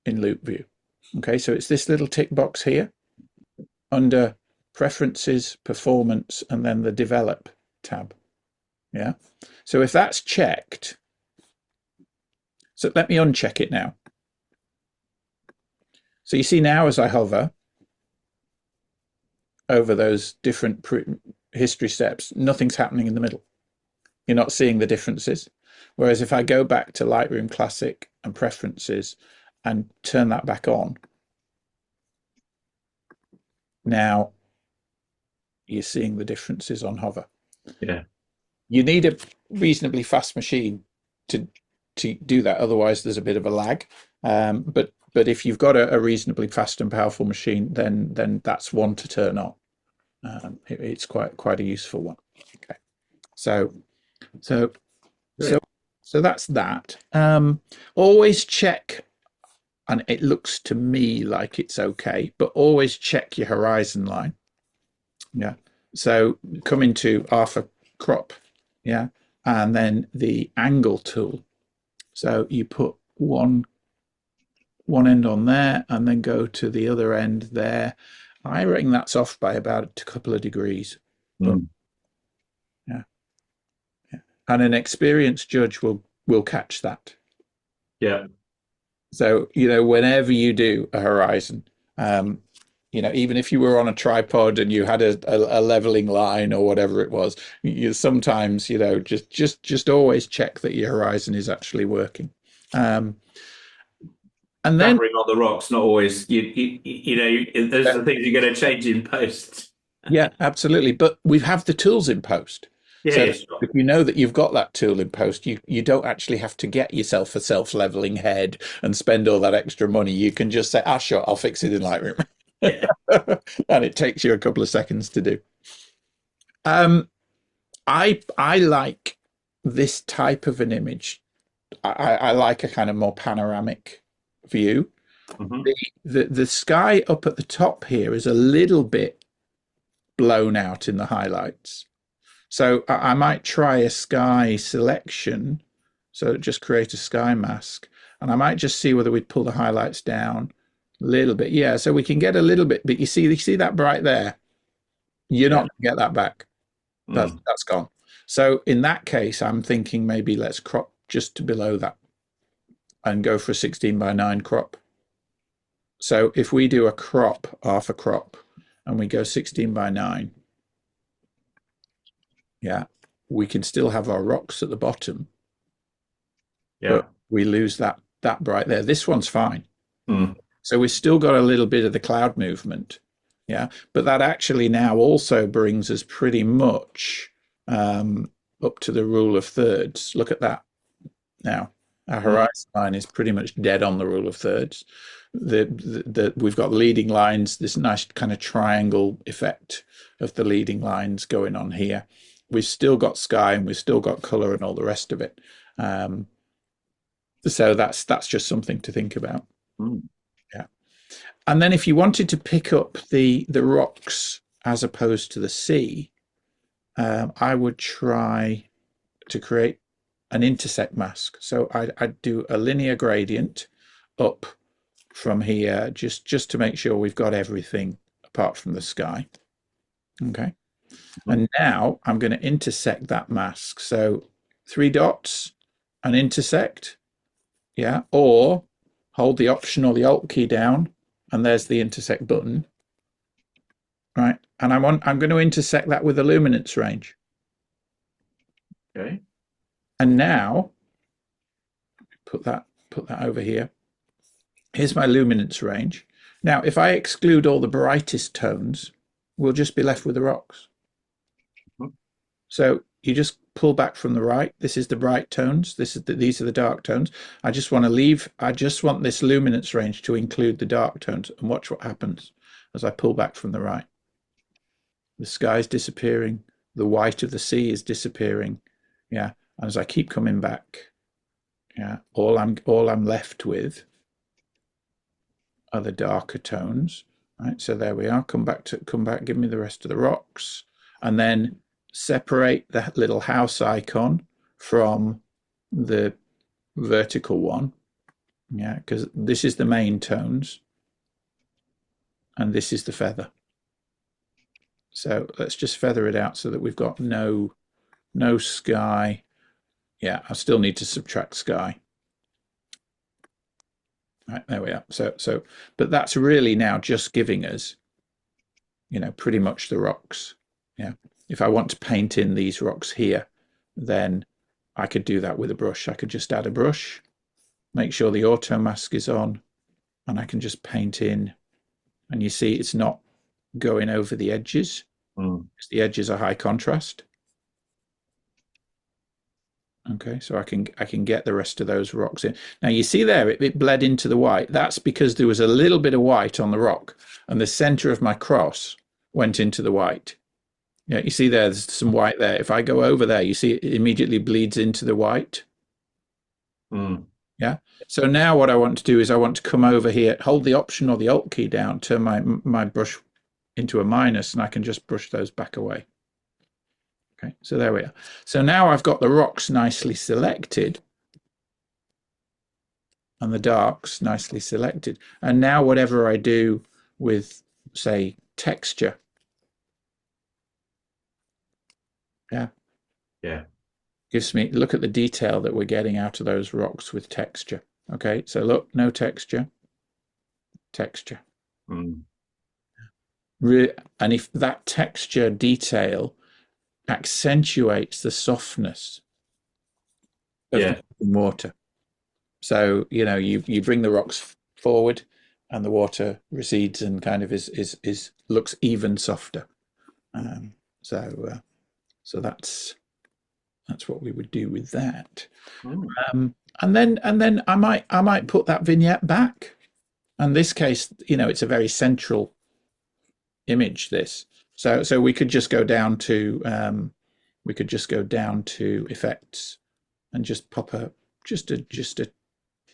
in loop view. Okay, so it's this little tick box here under preferences, performance, and then the develop tab. Yeah. So if that's checked, so let me uncheck it now. So you see now as I hover over those different history steps, nothing's happening in the middle. You're not seeing the differences. Whereas if I go back to Lightroom Classic and preferences and turn that back on, now you're seeing the differences on hover. Yeah. You need a reasonably fast machine to do that. Otherwise, there's a bit of a lag. But if you've got a reasonably fast and powerful machine, then that's one to turn on. It's quite a useful one. Okay, so that's that. Always check, and it looks to me like it's okay, but always check your horizon line. Yeah. So come into alpha crop, yeah, and then the angle tool. So you put one end on there and then go to the other end there. I reckon that's off by about a couple of degrees. But, yeah. And an experienced judge will catch that. Yeah. So, whenever you do a horizon, even if you were on a tripod and you had a leveling line or whatever it was, you sometimes, just always check that your horizon is actually working. And then Covering on the rocks, not always. Those are the things you're going to change in post. Yeah, absolutely. But we have the tools in post. Yeah, so yes, if you know that you've got that tool in post, you don't actually have to get yourself a self-leveling head and spend all that extra money. You can just say, sure, I'll fix it in Lightroom. Yeah. And it takes you a couple of seconds to do. I like this type of an image. I like a kind of more panoramic view. The sky up at the top here is a little bit blown out in the highlights. So I might try a sky selection. So just create a sky mask, and I might just see whether we'd pull the highlights down a little bit. Yeah, so we can get a little bit, but you see that bright there? You're not going to get that back. That's gone. So in that case, I'm thinking maybe let's crop just to below that and go for a 16:9 crop. So if we do a crop, half a crop, and we go 16:9, yeah, we can still have our rocks at the bottom. Yeah. But we lose that bright there. This one's fine. So we've still got a little bit of the cloud movement. Yeah. But that actually now also brings us pretty much up to the rule of thirds. Look at that. Now, our horizon line is pretty much dead on the rule of thirds. We've got leading lines, this nice kind of triangle effect of the leading lines going on here. We've still got sky and we've still got color and all the rest of it. So that's just something to think about. Yeah. And then if you wanted to pick up the rocks as opposed to the sea, I would try to create an intersect mask. So I'd do a linear gradient up from here just to make sure we've got everything apart from the sky. Okay. And now I'm going to intersect that mask. So 3 dots and intersect. Yeah. Or hold the Option or the Alt key down and there's the intersect button. Right. And I'm going to intersect that with a luminance range. Okay. And now put that over here. Here's my luminance range. Now, if I exclude all the brightest tones, we'll just be left with the rocks. So you just pull back from the right. This is the bright tones. These are the dark tones. I just want this luminance range to include the dark tones, and watch what happens as I pull back from the right. The sky's disappearing. The white of the sea is disappearing. Yeah. And as I keep coming back, yeah, all I'm left with are the darker tones. Right. So there we are. Come back. Give me the rest of the rocks, and then separate that little house icon from the vertical one. Yeah, because this is the main tones, and this is the feather. So let's just feather it out so that we've got no sky. Yeah, I still need to subtract sky. Right, there we are. So, but that's really now just giving us, pretty much the rocks. Yeah. If I want to paint in these rocks here, then I could do that with a brush. I could just add a brush, make sure the auto mask is on, and I can just paint in. And you see it's not going over the edges. The edges are high contrast. Okay, so I can get the rest of those rocks in. Now you see there, it bled into the white. That's because there was a little bit of white on the rock, and the center of my cross went into the white. Yeah, you see there's some white there. If I go over there, you see it immediately bleeds into the white. Yeah. So now what I want to do is I want to come over here, hold the Option or the Alt key down, turn my brush into a minus, and I can just brush those back away. Okay, so there we are. So now I've got the rocks nicely selected and the darks nicely selected. And now whatever I do with, say, texture, gives me, look at the detail that we're getting out of those rocks with texture. Okay, so look, no texture, texture. And if that texture detail accentuates the softness of the water. So, you bring the rocks forward and the water recedes and kind of looks even softer. So that's what we would do with that. And then I might put that vignette back. In this case, it's a very central image, this. So we could just go down to effects and just pop just a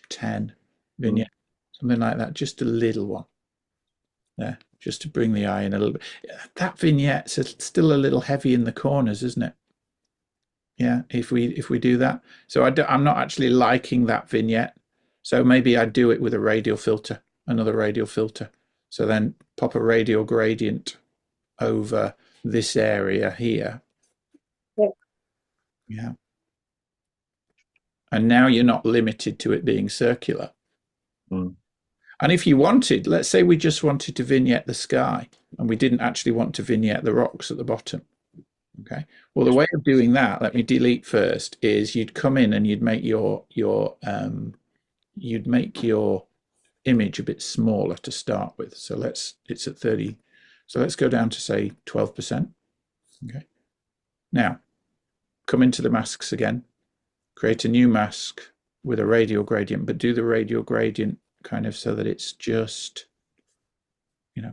10 vignette, something like that, just a little one there, just to bring the eye in a little bit. That vignette's still a little heavy in the corners, isn't it? Yeah, if we do that. So I'm not actually liking that vignette. So maybe I'd do it with a radial filter, another radial filter. So then pop a radial gradient over this area here. Yeah. And now you're not limited to it being circular. And if you wanted, let's say we just wanted to vignette the sky and we didn't actually want to vignette the rocks at the bottom. Okay. Well, the way of doing that, let me delete first, is you'd come in and you'd make your image a bit smaller to start with. So it's at 30. So let's go down to say 12%. Okay. Now come into the masks again, create a new mask with a radial gradient, but do the radial gradient kind of so that it's just,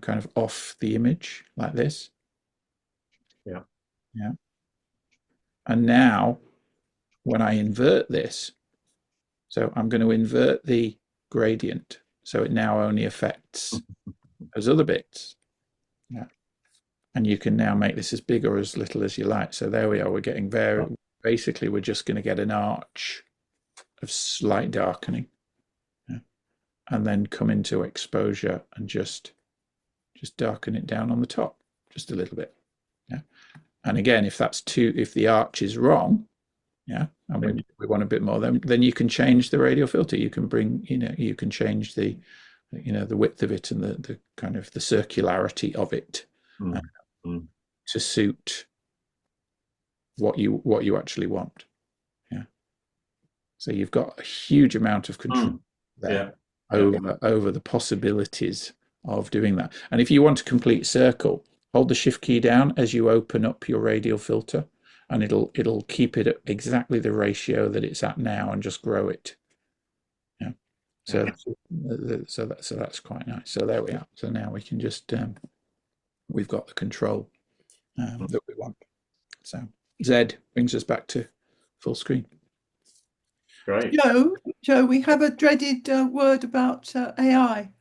kind of off the image like this. Yeah. And now when I invert this, so I'm going to invert the gradient. So it now only affects those other bits. Yeah. And you can now make this as big or as little as you like. So there we are. We're getting basically, we're just going to get an arch of slight darkening. Yeah. And then come into exposure and just darken it down on the top, just a little bit. Yeah. And again, if the arch is wrong, yeah, and we want a bit more, then you can change the radial filter. You can bring, you can change the width of it and the kind of the circularity of it to suit what you actually want. Yeah. So you've got a huge amount of control there over the possibilities of doing that. And if you want a complete circle, hold the shift key down as you open up your radial filter, and it'll keep it at exactly the ratio that it's at now and just grow it. Yeah. So that's quite nice. So there we are. So now we can just we've got the control that we want. So Z brings us back to full screen. Great. Joe, we have a dreaded word about AI.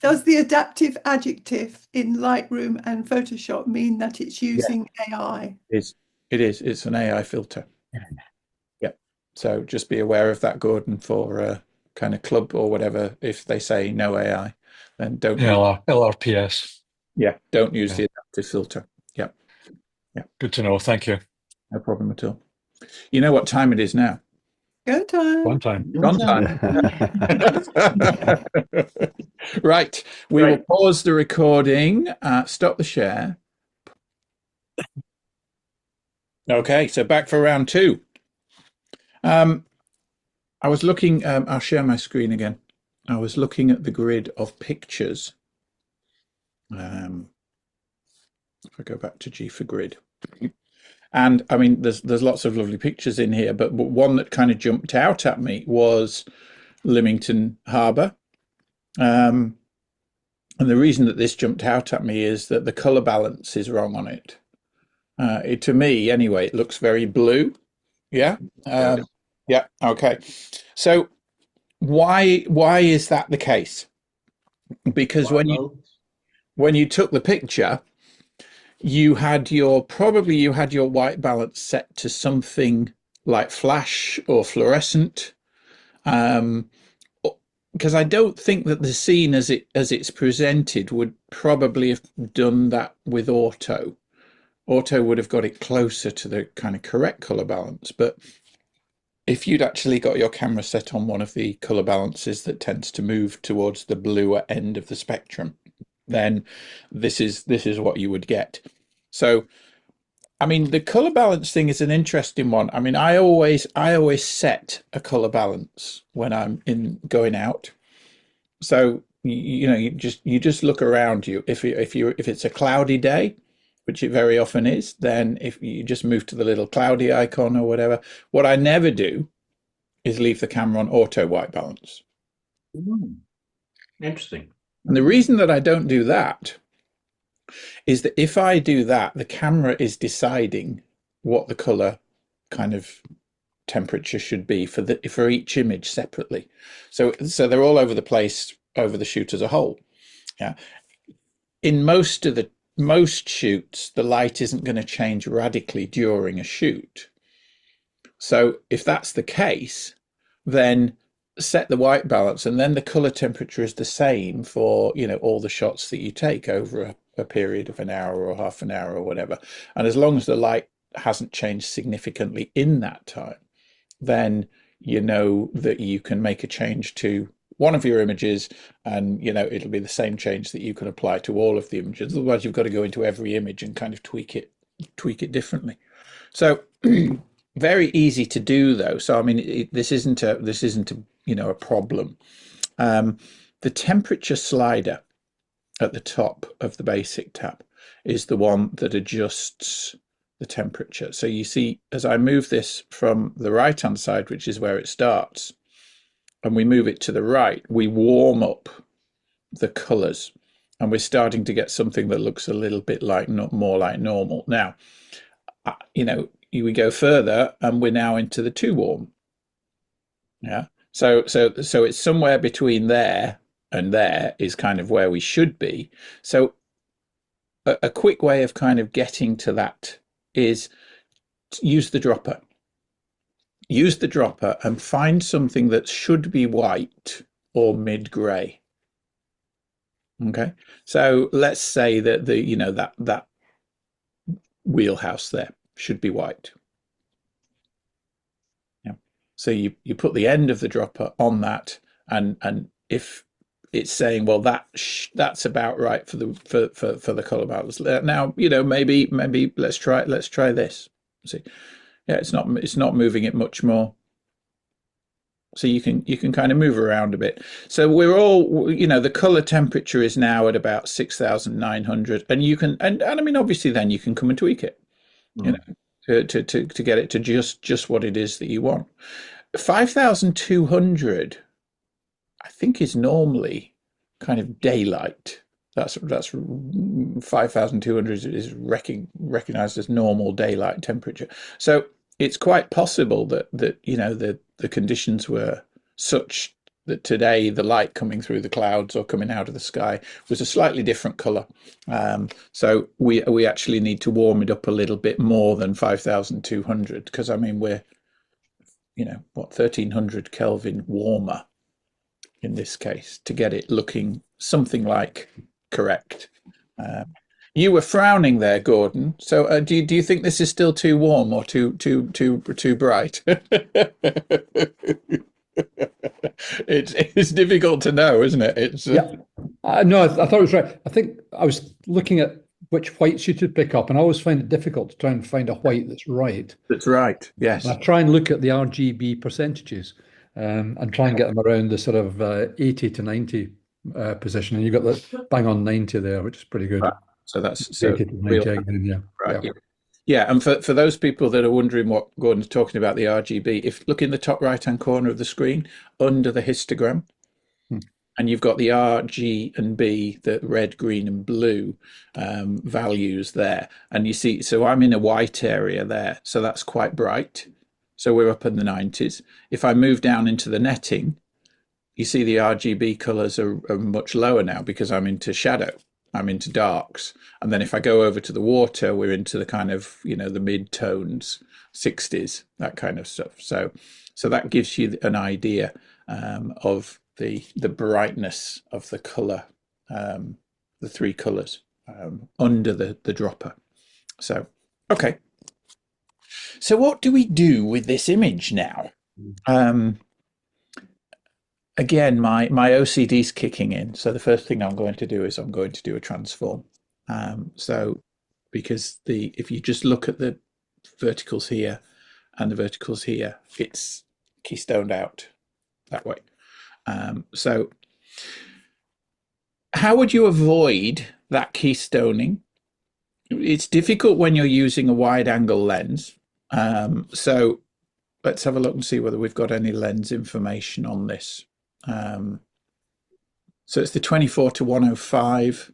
Does the adaptive adjective in Lightroom and Photoshop mean that it's using AI? It is. It's an AI filter. Yeah. So just be aware of that, Gordon, for kind of club or whatever. If they say no AI, then don't. LRPS. Yeah, don't use the adaptive filter. Yeah. Yeah. Good to know. Thank you. No problem at all. You know what time it is now? Go time. One time. Gone time. Right. We will pause the recording, stop the share. Okay, so back for round two. I was looking, I'll share my screen again. I was looking at the grid of pictures. If I go back to G for grid. And I mean, there's lots of lovely pictures in here, but one that kind of jumped out at me was Lymington Harbour. And the reason that this jumped out at me is that the color balance is wrong on it. To me, anyway, it looks very blue. Yeah. Yeah. Okay. So why is that the case? Because when you took the picture, you had your white balance set to something like flash or fluorescent. Because I don't think that the scene as it's presented would probably have done that with auto. Auto would have got it closer to the kind of correct color balance. But if you'd actually got your camera set on one of the color balances that tends to move towards the bluer end of the spectrum, then this is what you would get. So, I mean, the color balance thing is an interesting one. I mean, I always set a color balance when I'm going out. So you just look around you. If it's a cloudy day, which it very often is, then if you just move to the little cloudy icon or whatever. What I never do is leave the camera on auto white balance. Interesting. And the reason that I don't do that is that if I do that, the camera is deciding what the color kind of temperature should be for each image separately. So they're all over the place over the shoot as a whole. Yeah. In most shoots, the light isn't going to change radically during a shoot. So if that's the case, then set the white balance, and then the color temperature is the same for all the shots that you take over a period of an hour or half an hour or whatever. And as long as the light hasn't changed significantly in that time, then you know that you can make a change to one of your images, and it'll be the same change that you can apply to all of the images. Otherwise, you've got to go into every image and kind of tweak it differently. So very easy to do, though. So I mean, this isn't a problem. The temperature slider at the top of the basic tab is the one that adjusts the temperature. So you see, as I move this from the right hand side, which is where it starts, and we move it to the right, we warm up the colors, and we're starting to get something that looks a little bit more like normal. Now, we go further, and we're now into the too warm. Yeah. So it's somewhere between there and there is kind of where we should be. So a quick way of kind of getting to that is use the dropper. Use the dropper and find something that should be white or mid-gray. Okay. So let's say that that wheelhouse there should be white. Yeah. So you put the end of the dropper on that, and if it's saying, well, that's about right for the color balance. Now, maybe let's try this. See, yeah, it's not moving it much more. So you can kind of move around a bit. So we're all, the color temperature is now at about 6,900, and you can, and I mean, obviously then you can come and tweak it, you know, to get it to just what it is that you want. 5,200, I think, is normally kind of daylight. That's 5,200 is recognized as normal daylight temperature. So it's quite possible that the conditions were such that today the light coming through the clouds or coming out of the sky was a slightly different color. So we actually need to warm it up a little bit more than 5,200, because I mean we're 1,300 Kelvin warmer in this case to get it looking something like correct. You were frowning there, Gordon. So do you think this is still too warm or too bright? It's difficult to know, isn't it? It's Yeah. No, I thought it was right. I think I was looking at which whites you should pick up, and I always find it difficult to try and find a white that's right. That's right. Yes. And I try and look at the RGB percentages, and try and get them around the sort of 80 to 90 position, and you got the bang on 90 there, which is pretty good. Right. So that's 80 to 90 again, yeah. right. Yeah. Yeah, and for those people that are wondering what Gordon's talking about, the RGB, if look in the top right-hand corner of the screen under the histogram, and you've got the R, G, and B, the red, green, and blue values there. And you see, so I'm in a white area there, so that's quite bright. So we're up in the 90s. If I move down into the netting, you see the RGB colors are much lower now because I'm into shadow. I'm into darks. And then if I go over to the water, we're into the kind of, the mid tones, 60s, that kind of stuff. So that gives you an idea of the brightness of the color, the three colors under the dropper. So, okay. So what do we do with this image now? Again, my OCD's kicking in. So the first thing I'm going to do is I'm going to do a transform. Because if you just look at the verticals here and the verticals here, it's keystoned out that way. So how would you avoid that keystoning? It's difficult when you're using a wide angle lens. So let's have a look and see whether we've got any lens information on this. So it's the 24 to 105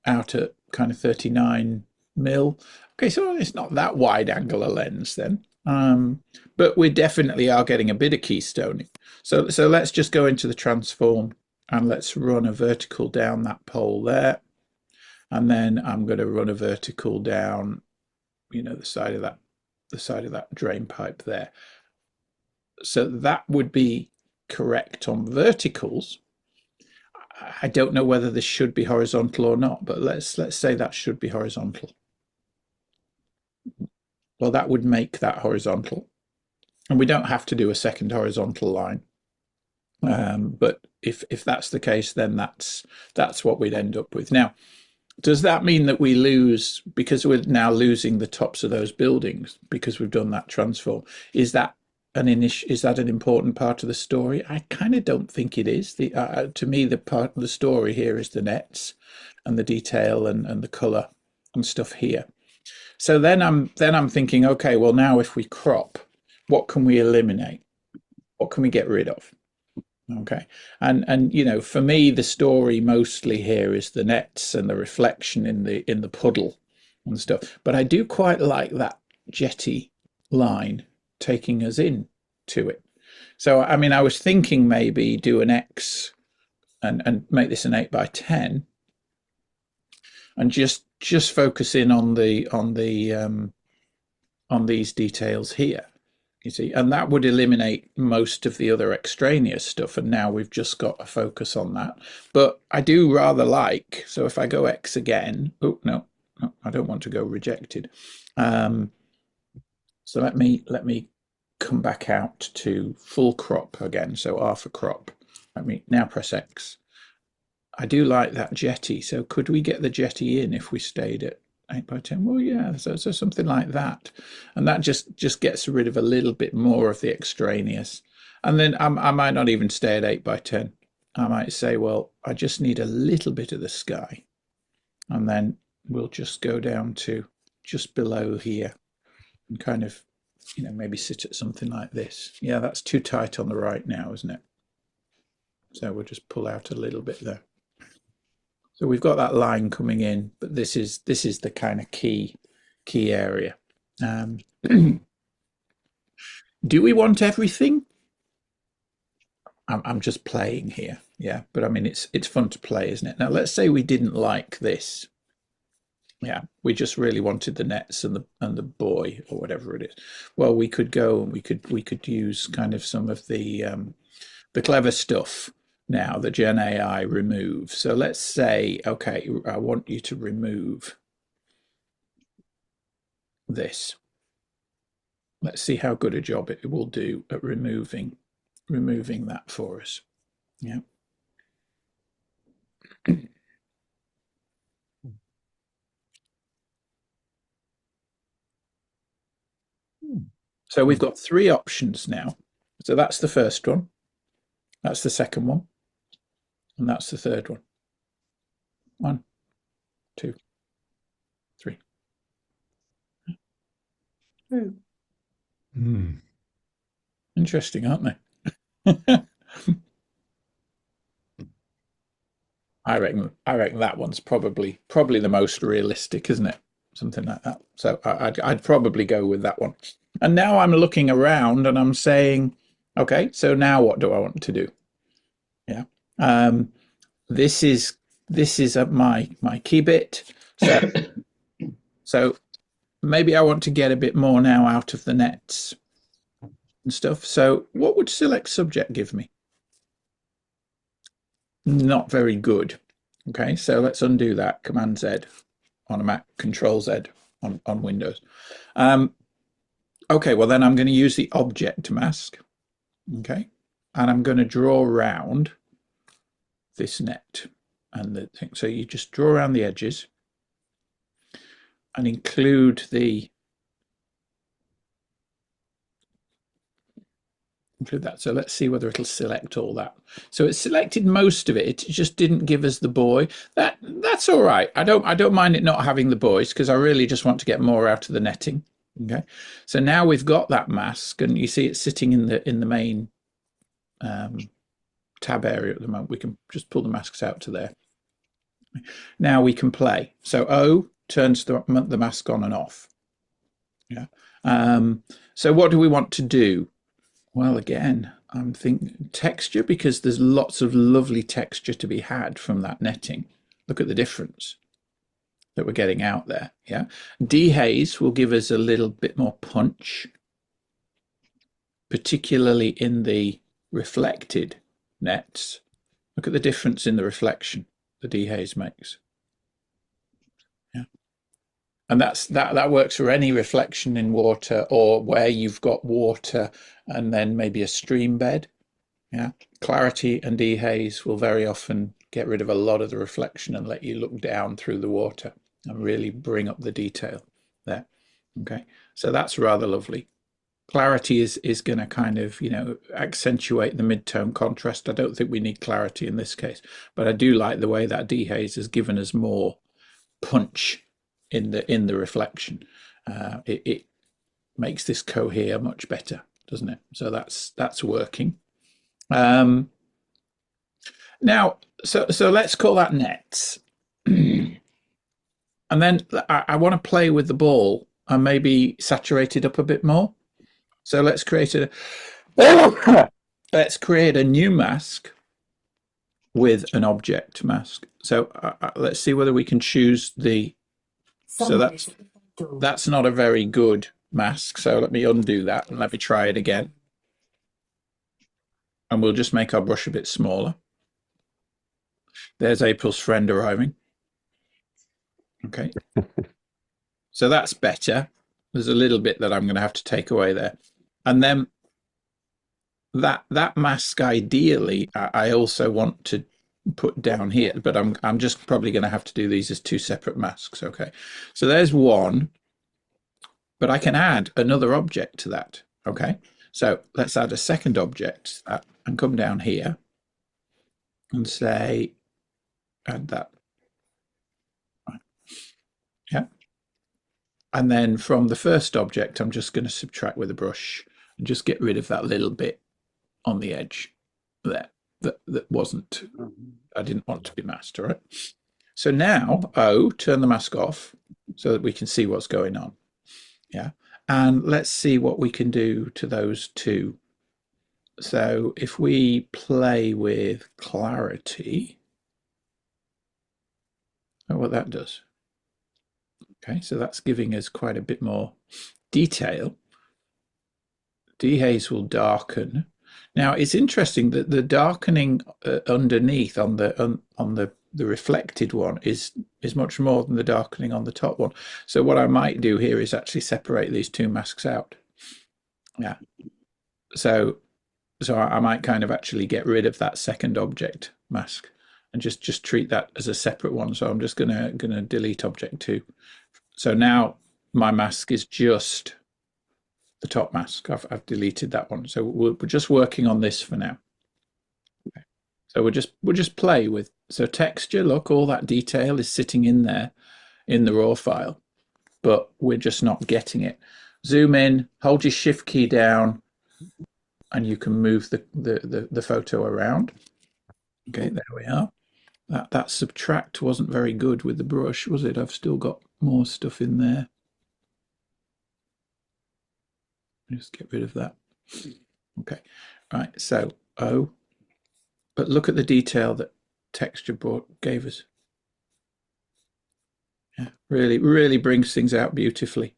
out at kind of 39 mil. Okay, so it's not that wide angle a lens then, but we definitely are getting a bit of keystoning. So let's just go into the transform and let's run a vertical down that pole there, and then I'm going to run a vertical down, the side of that drain pipe there. So that would be correct on verticals. I don't know whether this should be horizontal or not, but let's say that should be horizontal. Well, that would make that horizontal, and we don't have to do a second horizontal line. But if that's the case, then that's what we'd end up with. Now, does that mean that we lose, because we're now losing the tops of those buildings because we've done that transform? Is that an important part of the story? I kind of don't think it is. To me, the part of the story here is the nets and the detail and the color and stuff here. So then I'm thinking, okay, well now if we crop, what can we eliminate? What can we get rid of? Okay, and for me the story mostly here is the nets and the reflection in the puddle and stuff. But I do quite like that jetty line taking us in to it. So I mean, I was thinking maybe do an X and make this an 8x10, and just focus in on these details here. You see, and that would eliminate most of the other extraneous stuff, and now we've just got a focus on that. But I do rather like, so if I go X again, oh no, I don't want to go rejected. So let me come back out to full crop again. So R for crop. Let me now press X. I do like that jetty. So could we get the jetty in if we stayed at 8x10? Well, yeah, so something like that. And that just gets rid of a little bit more of the extraneous. And then I might not even stay at 8 by 10. I might say, well, I just need a little bit of the sky. And then we'll just go down to just below here and kind of, maybe sit at something like this. Yeah, that's too tight on the right now, isn't it? So we'll just pull out a little bit there. So we've got that line coming in, but this is the kind of key area. Do we want everything? I'm just playing here, yeah. But I mean, it's fun to play, isn't it? Now, let's say we didn't like this. Yeah, we just really wanted the nets and the buoy or whatever it is. Well, we could go and we could use kind of some of the clever stuff now that Gen AI removes. So let's say, okay, I want you to remove this. Let's see how good a job it will do at removing that for us. Yeah. So we've got 3 options now. So that's the first one, that's the second one, and that's the third one. 1, 2, 3. Interesting, aren't they? I reckon that one's probably the most realistic, isn't it? Something like that. So I'd probably go with that one. And now I'm looking around and I'm saying, okay, so now what do I want to do? Yeah. This is my key bit. So maybe I want to get a bit more now out of the nets and stuff. So what would select subject give me? Not very good. Okay, so let's undo that. Command Z on a Mac, Control Z on Windows. Okay, well then I'm going to use the object mask. Okay, and I'm going to draw around this net and the thing. So you just draw around the edges and include that. So let's see whether it'll select all that. So it selected most of it. It just didn't give us the buoy. That's all right. I don't mind it not having the buoys because I really just want to get more out of the netting. Okay. So now we've got that mask, and you see it's sitting in the main tab area at the moment. We can just pull the masks out to there. Now we can play. So O turns the mask on and off. Yeah. So what do we want to do? Well, again, I'm thinking texture, because there's lots of lovely texture to be had from that netting. Look at the difference that we're getting out there. Yeah. Dehaze will give us a little bit more punch, particularly in the reflected nets. Look at the difference in the reflection the dehaze makes. Yeah. And that works for any reflection in water, or where you've got water and then maybe a stream bed. Yeah, clarity and dehaze will very often get rid of a lot of the reflection and let you look down through the water and really bring up the detail there. Okay, so that's rather lovely. Clarity is going to kind of, accentuate the mid-tone contrast. I don't think we need clarity in this case, but I do like the way that dehaze has given us more punch in the reflection. It makes this cohere much better, doesn't it? So that's working. Now, so let's call that nets. And then I want to play with the ball and maybe saturate it up a bit more. So let's create a new mask with an object mask. So let's see whether we can choose the. So that's not a very good mask. So let me undo that and let me try it again. And we'll just make our brush a bit smaller. There's April's friend arriving. Okay. So that's better. There's a little bit that I'm going to have to take away there. And then that mask, ideally, I also want to put down here, but I'm just probably going to have to do these as 2 separate masks. Okay. So there's one, but I can add another object to that. Okay. So let's add a second object and come down here and say, add that. Yeah. And then from the first object, I'm just going to subtract with a brush and just get rid of that little bit on the edge there that wasn't, I didn't want to be masked, all right? So now, turn the mask off so that we can see what's going on. Yeah. And let's see what we can do to those two. So if we play with clarity, what that does. Okay, so that's giving us quite a bit more detail. Dehaze will darken. Now it's interesting that the darkening underneath on the reflected one is much more than the darkening on the top one. So what I might do here is actually separate these two masks out. Yeah. So I might kind of actually get rid of that second object mask and just treat that as a separate one. So I'm just gonna delete object 2. So now my mask is just the top mask. I've deleted that one. So we're just working on this for now. Okay. So we'll just play with, so texture, look, all that detail is sitting in there in the raw file, but we're just not getting it. Zoom in, hold your shift key down, and you can move the photo around. Okay, there we are. That subtract wasn't very good with the brush, was it? I've still got more stuff in there. Just get rid of that. Okay, right, so but look at the detail that texture gave us. Yeah, really brings things out beautifully,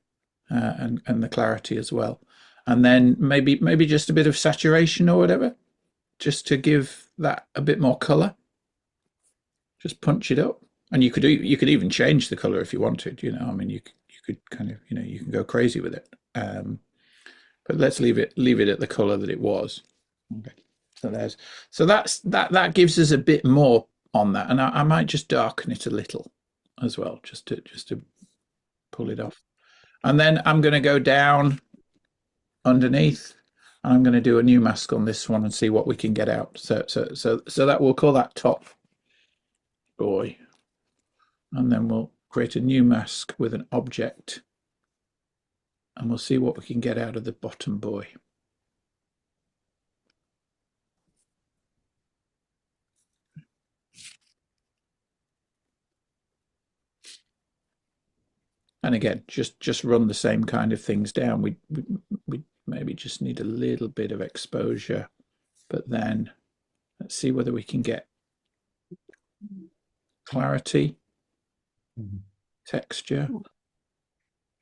and the clarity as well. And then maybe just a bit of saturation or whatever, just to give that a bit more color. Just punch it up, and you could even change the color if you wanted. You know, I mean, you could kind of, you know, you can go crazy with it. But let's leave it at the color that it was. Okay. So that gives us a bit more on that, and I might just darken it a little as well, just to pull it off. And then I'm going to go down underneath, and I'm going to do a new mask on this one and see what we can get out. So that we'll call that top boy, and then we'll create a new mask with an object, and we'll see what we can get out of the bottom boy. And again, just run the same kind of things down. We maybe just need a little bit of exposure, but then let's see whether we can get clarity, texture.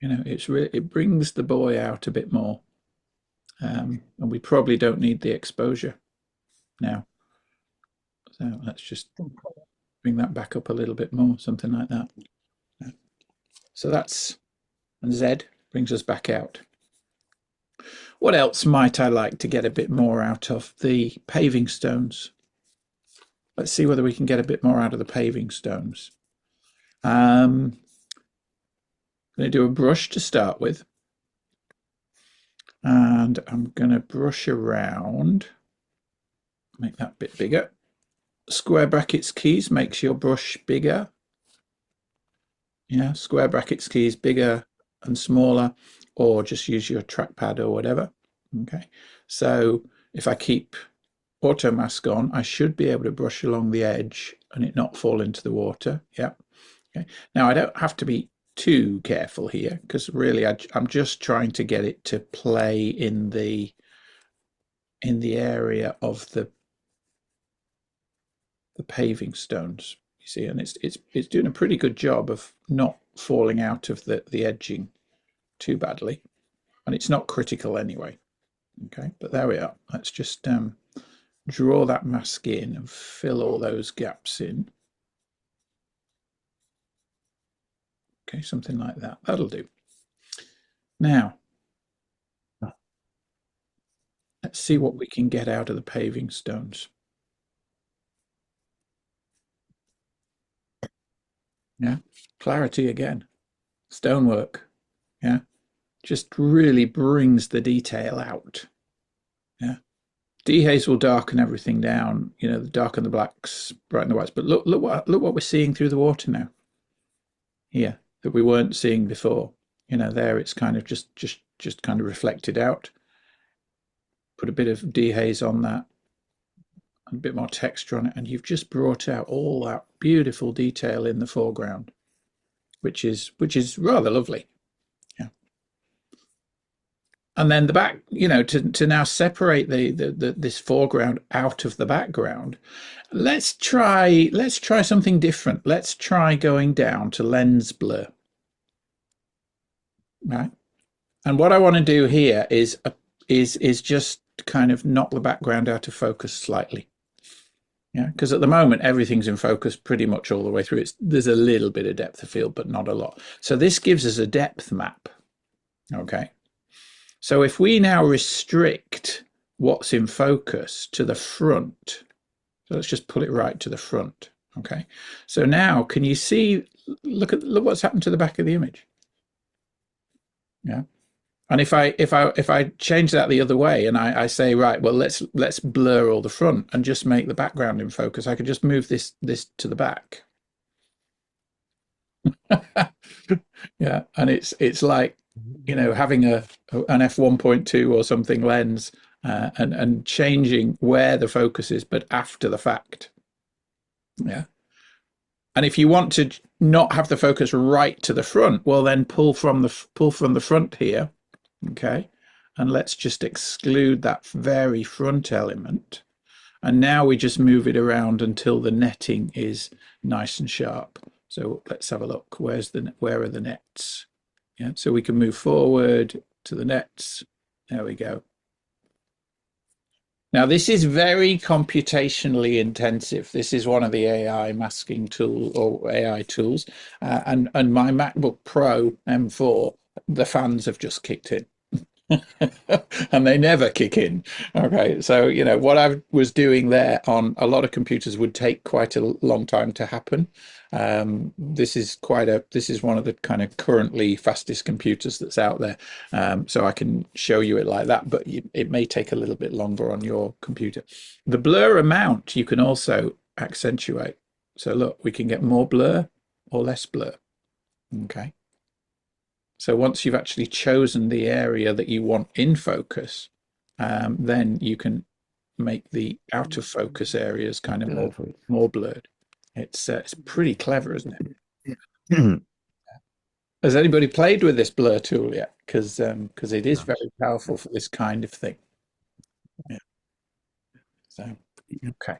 You know, it brings the boy out a bit more, and we probably don't need the exposure now. So let's just bring that back up a little bit more, something like that. So that's, and Z brings us back out. What else might I like to get a bit more out of? The paving stones. Let's see whether we can get a bit more out of the paving stones. I'm going to do a brush to start with. And I'm going to brush around, make that bit bigger. Square brackets keys makes your brush bigger. Yeah, square brackets keys bigger and smaller, or just use your trackpad or whatever. Okay, so if I keep auto mask on, I should be able to brush along the edge and it not fall into the water. Yeah. Okay. Now I don't have to be too careful here, because really I'm just trying to get it to play in the area of the paving stones. You see, and it's doing a pretty good job of not falling out of the edging too badly, and it's not critical anyway. Okay, but there we are. Let's just draw that mask in and fill all those gaps in. Okay, something like that. That'll do. Now, let's see what we can get out of the paving stones. Yeah, clarity again. Stonework. Yeah, just really brings the detail out. Yeah. Dehaze will darken everything down, darken the blacks, brighten the whites. But look what we're seeing through the water now. Here, that we weren't seeing before. There it's kind of just kind of reflected out. Put a bit of dehaze on that, a bit more texture on it, and you've just brought out all that beautiful detail in the foreground, which is rather lovely. Yeah. And then the back, to now separate this foreground out of the background, let's try something different. Let's try going down to lens blur. Right. And what I want to do here is just kind of knock the background out of focus slightly. Yeah, because at the moment everything's in focus pretty much all the way through. There's a little bit of depth of field, but not a lot. So this gives us a depth map. Okay. So if we now restrict what's in focus to the front, so let's just pull it right to the front. Okay. So now can you see? Look what's happened to the back of the image. Yeah. And if I change that the other way and I say, right, well, let's blur all the front and just make the background in focus, I could just move this to the back. Yeah, and it's like, having an f1.2 or something lens and changing where the focus is, but after the fact. Yeah. And if you want to not have the focus right to the front, well, then pull from the front here. Okay, and let's just exclude that very front element. And now we just move it around until the netting is nice and sharp. So let's have a look. Where are the nets? Yeah, so we can move forward to the nets. There we go. Now this is very computationally intensive. This is one of the AI masking tool or AI tools, and my MacBook Pro M4. The fans have just kicked in. And they never kick in. Okay, so what I was doing there on a lot of computers would take quite a long time to happen. This is one of the kind of currently fastest computers that's out there, so I can show you it like that, but it may take a little bit longer on your computer. The blur amount you can also accentuate. So look, we can get more blur or less blur. Okay. So once you've actually chosen the area that you want in focus, then you can make the out of focus areas kind of more blurred. It's pretty clever, isn't it? Has anybody played with this blur tool yet? Because it is very powerful for this kind of thing. Yeah. So okay.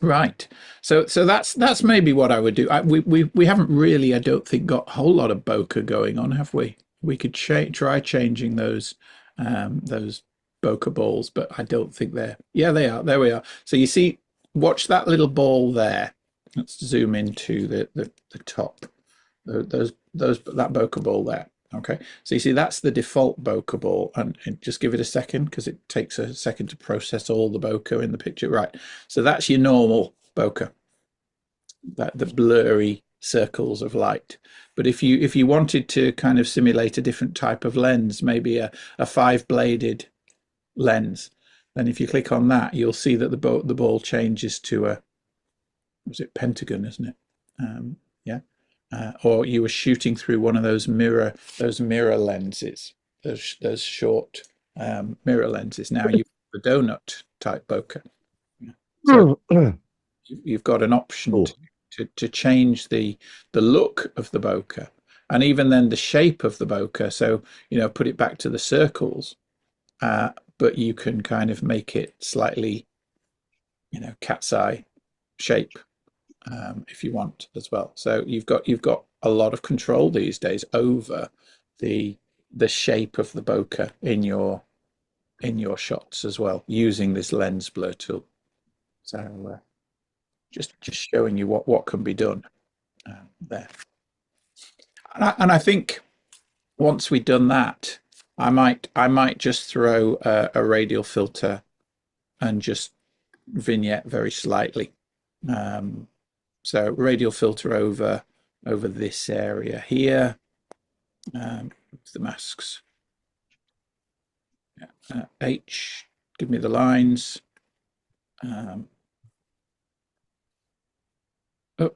Right. So that's maybe what I would do. We haven't really, I don't think, got a whole lot of bokeh going on, have we? We could try changing those bokeh balls, but I don't think they're. Yeah, they are. There we are. So you see, watch that little ball there. Let's zoom into the top. That bokeh ball there. Okay. So you see, that's the default bokeh ball, and just give it a second because it takes a second to process all the bokeh in the picture. Right. So that's your normal bokeh, the blurry circles of light. But if you wanted to kind of simulate a different type of lens, maybe a 5-bladed lens, then if you click on that, you'll see that the ball changes to a, was it pentagon, isn't it? Yeah. Or you were shooting through one of those mirror lenses, those short mirror lenses. Now you've got the donut type bokeh. So you've got an option to change the look of the bokeh, and even then the shape of the bokeh. So put it back to the circles, but you can kind of make it slightly, cat's eye shape. If you want as well. So you've got a lot of control these days over the shape of the bokeh in your shots as well, using this lens blur tool. So just showing you what can be done there. And I think once we've done that, I might just throw a radial filter and just vignette very slightly. So radial filter over this area here. The masks. H give me the lines. Oh,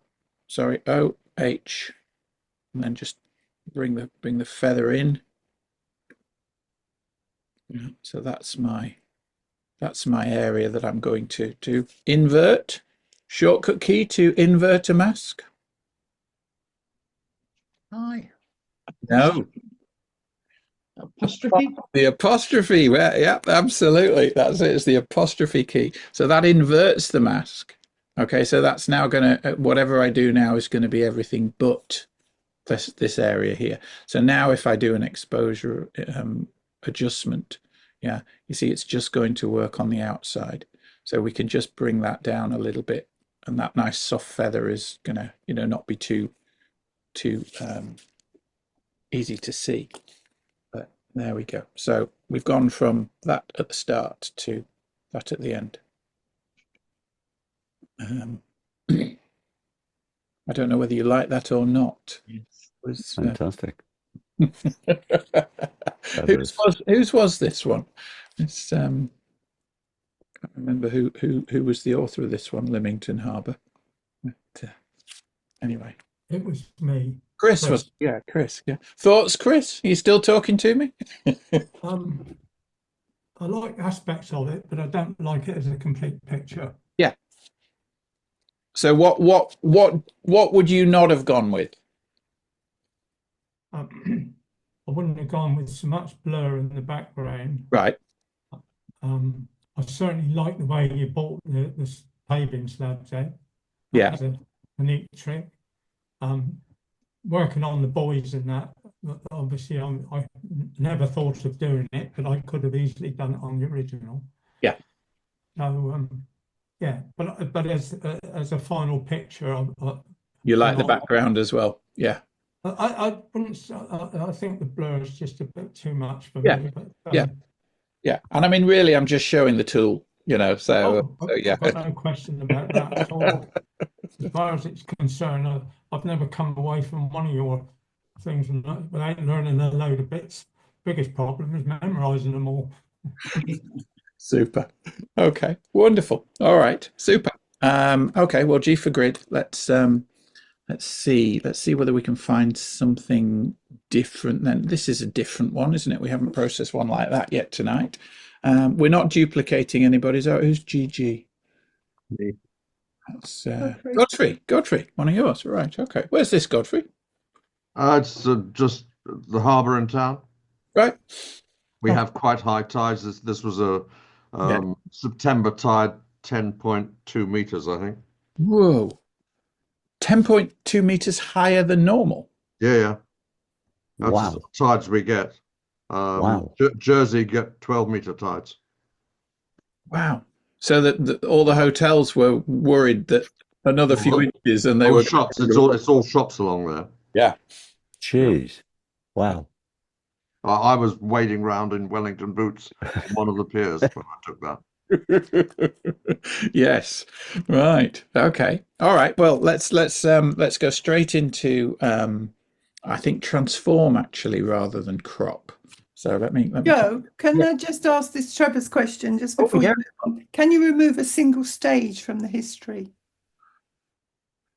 sorry, O H, and then just bring the feather in. So that's my area that I'm going to invert. Shortcut key to invert a mask. Hi. No. Apostrophe? The apostrophe. Well, yeah, absolutely. That's it. It's the apostrophe key. So that inverts the mask. Okay, so that's now going to, whatever I do now is going to be everything but this area here. So now if I do an exposure adjustment, yeah, you see it's just going to work on the outside. So we can just bring that down a little bit, and that nice soft feather is going to, not be too easy to see. But there we go. So we've gone from that at the start to that at the end. I don't know whether you like that or not. Yes. Fantastic. Whose was this one? It's can't remember who was the author of this one, Lymington Harbour. But, anyway. It was me. Chris was, yeah, Chris. Yeah. Thoughts, Chris? Are you still talking to me? I like aspects of it, but I don't like it as a complete picture. Yeah. So what would you not have gone with? I wouldn't have gone with so much blur in the background. Right. I certainly like the way you bought the paving slabs out. Yeah. That's a neat trick. Working on the buoys and that, obviously I never thought of doing it, but I could have easily done it on the original. Yeah. So yeah, but as a final picture, you like the background as well. Yeah. I wouldn't. I think the blur is just a bit too much for me. But, yeah. And I mean, really, I'm just showing the tool. So yeah. I've got no question about that at all. As far as it's concerned, I've never come away from one of your things without learning a load of bits. Biggest problem is memorizing them all. Super. Okay. Wonderful. All right. Super. Okay. Well, G for grid. Let's see whether we can find something different. Then this is a different one, isn't it? We haven't processed one like that yet tonight. We're not duplicating anybody's. Oh, who's GG? Me. That's Godfrey, one of yours, right? Okay, where's this, Godfrey? It's just the harbour in town. Right. We have quite high tides. This was a September tide, 10.2 meters, I think. Whoa, 10.2 meters higher than normal. Yeah. That's wow. the tides we get. Wow. Jersey get 12-meter tides. Wow. So that all the hotels were worried that another few inches and they were shops. It's all shops along there. Yeah. Jeez. Wow. I was wading around in Wellington boots on one of the piers when I took that. Yes. Right. Okay. All right. Well, let's go straight into I think transform actually rather than crop. So let me Joe, can I just ask this Trevor's question just before you move on? Can you remove a single stage from the history?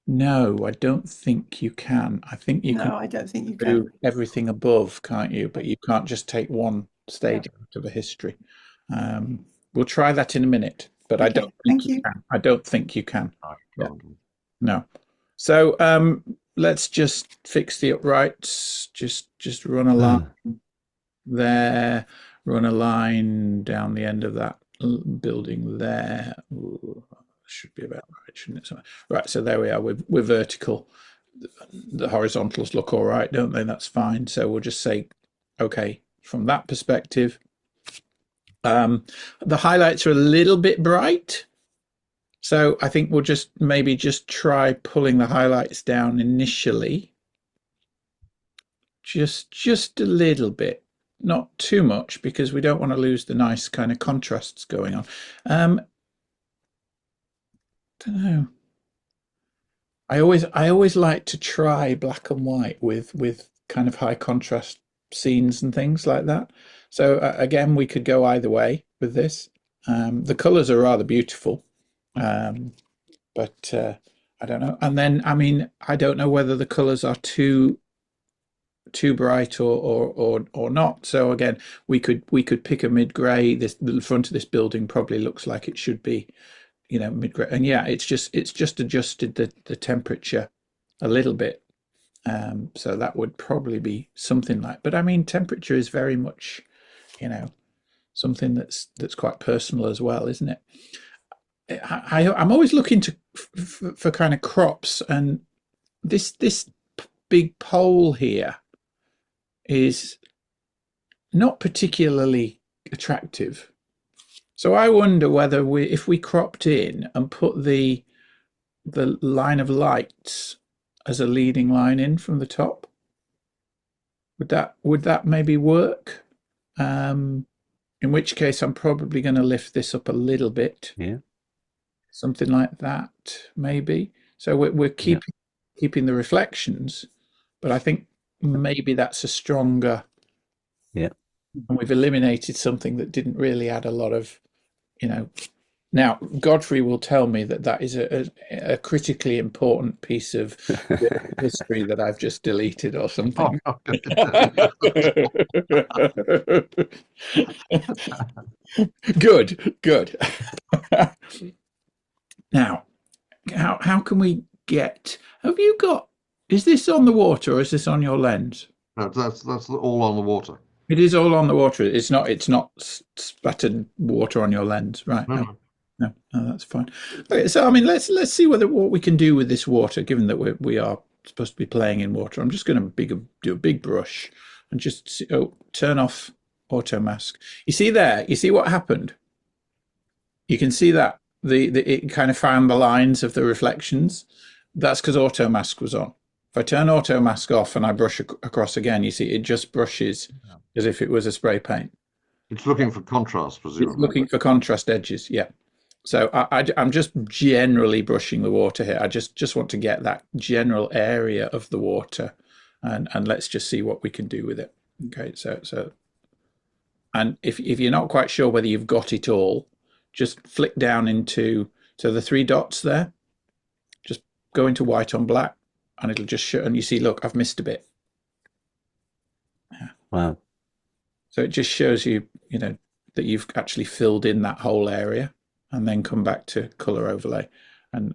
No, I don't think you can. I think you can. No, I don't think you do can. everything above, can't you? But you can't just take one stage out of a history. We'll try that in a minute, but I don't think you can. I don't think you can. Yeah. No. So let's just fix the uprights. Just run a line there, run a line down the end of that building there. Ooh, should be about right, shouldn't it? Right, so there we are. We're vertical. The horizontals look all right, don't they? That's fine. So we'll just say, okay, from that perspective. The highlights are a little bit bright. So I think we'll maybe try pulling the highlights down initially. Just a little bit. Not too much because we don't want to lose the nice kind of contrasts going on. Don't know. I always like to try black and white with kind of high contrast scenes and things like that. So again, we could go either way with this. The colours are rather beautiful, but I don't know. And then, I mean, I don't know whether the colours are too bright or not. So again, we could pick a mid grey. The front of this building probably looks like it should be, mid grey. And yeah, it's just adjusted the temperature a little bit. So that would probably be something like. But I mean, temperature is very much, something that's quite personal as well, isn't it? I'm always looking for kind of crops, and this big pole here is not particularly attractive. So I wonder whether if we cropped in and put the line of lights as a leading line in from the top, would that maybe work? In which case I'm probably going to lift this up a little bit. Yeah. Something like that, maybe. So we're keeping the reflections, but I think maybe that's a stronger. Yeah. And we've eliminated something that didn't really add a lot of, Now, Godfrey will tell me that is a critically important piece of history that I've just deleted or something. Good. Now, how can we get? Have you got? Is this on the water or is this on your lens? No, that's all on the water. It is all on the water. It's not splattered water on your lens, right? No. No, that's fine. Okay, so I mean, let's see what we can do with this water, given that we are supposed to be playing in water. I'm just going to do a big brush and just turn off auto mask. You see there? You see what happened? You can see that it kind of found the lines of the reflections. That's because auto mask was on. If I turn auto mask off and I brush across again, you see it just brushes as if it was a spray paint. It's looking for contrast, presumably. It's looking for contrast edges, yeah. So I'm just generally brushing the water here. I just want to get that general area of the water, and let's just see what we can do with it. Okay, so and if you're not quite sure whether you've got it all, just flick down into the three dots there. Just go into white on black, and it'll just show. And you see, look, I've missed a bit. Yeah. Wow. So it just shows you, that you've actually filled in that whole area. And then come back to color overlay and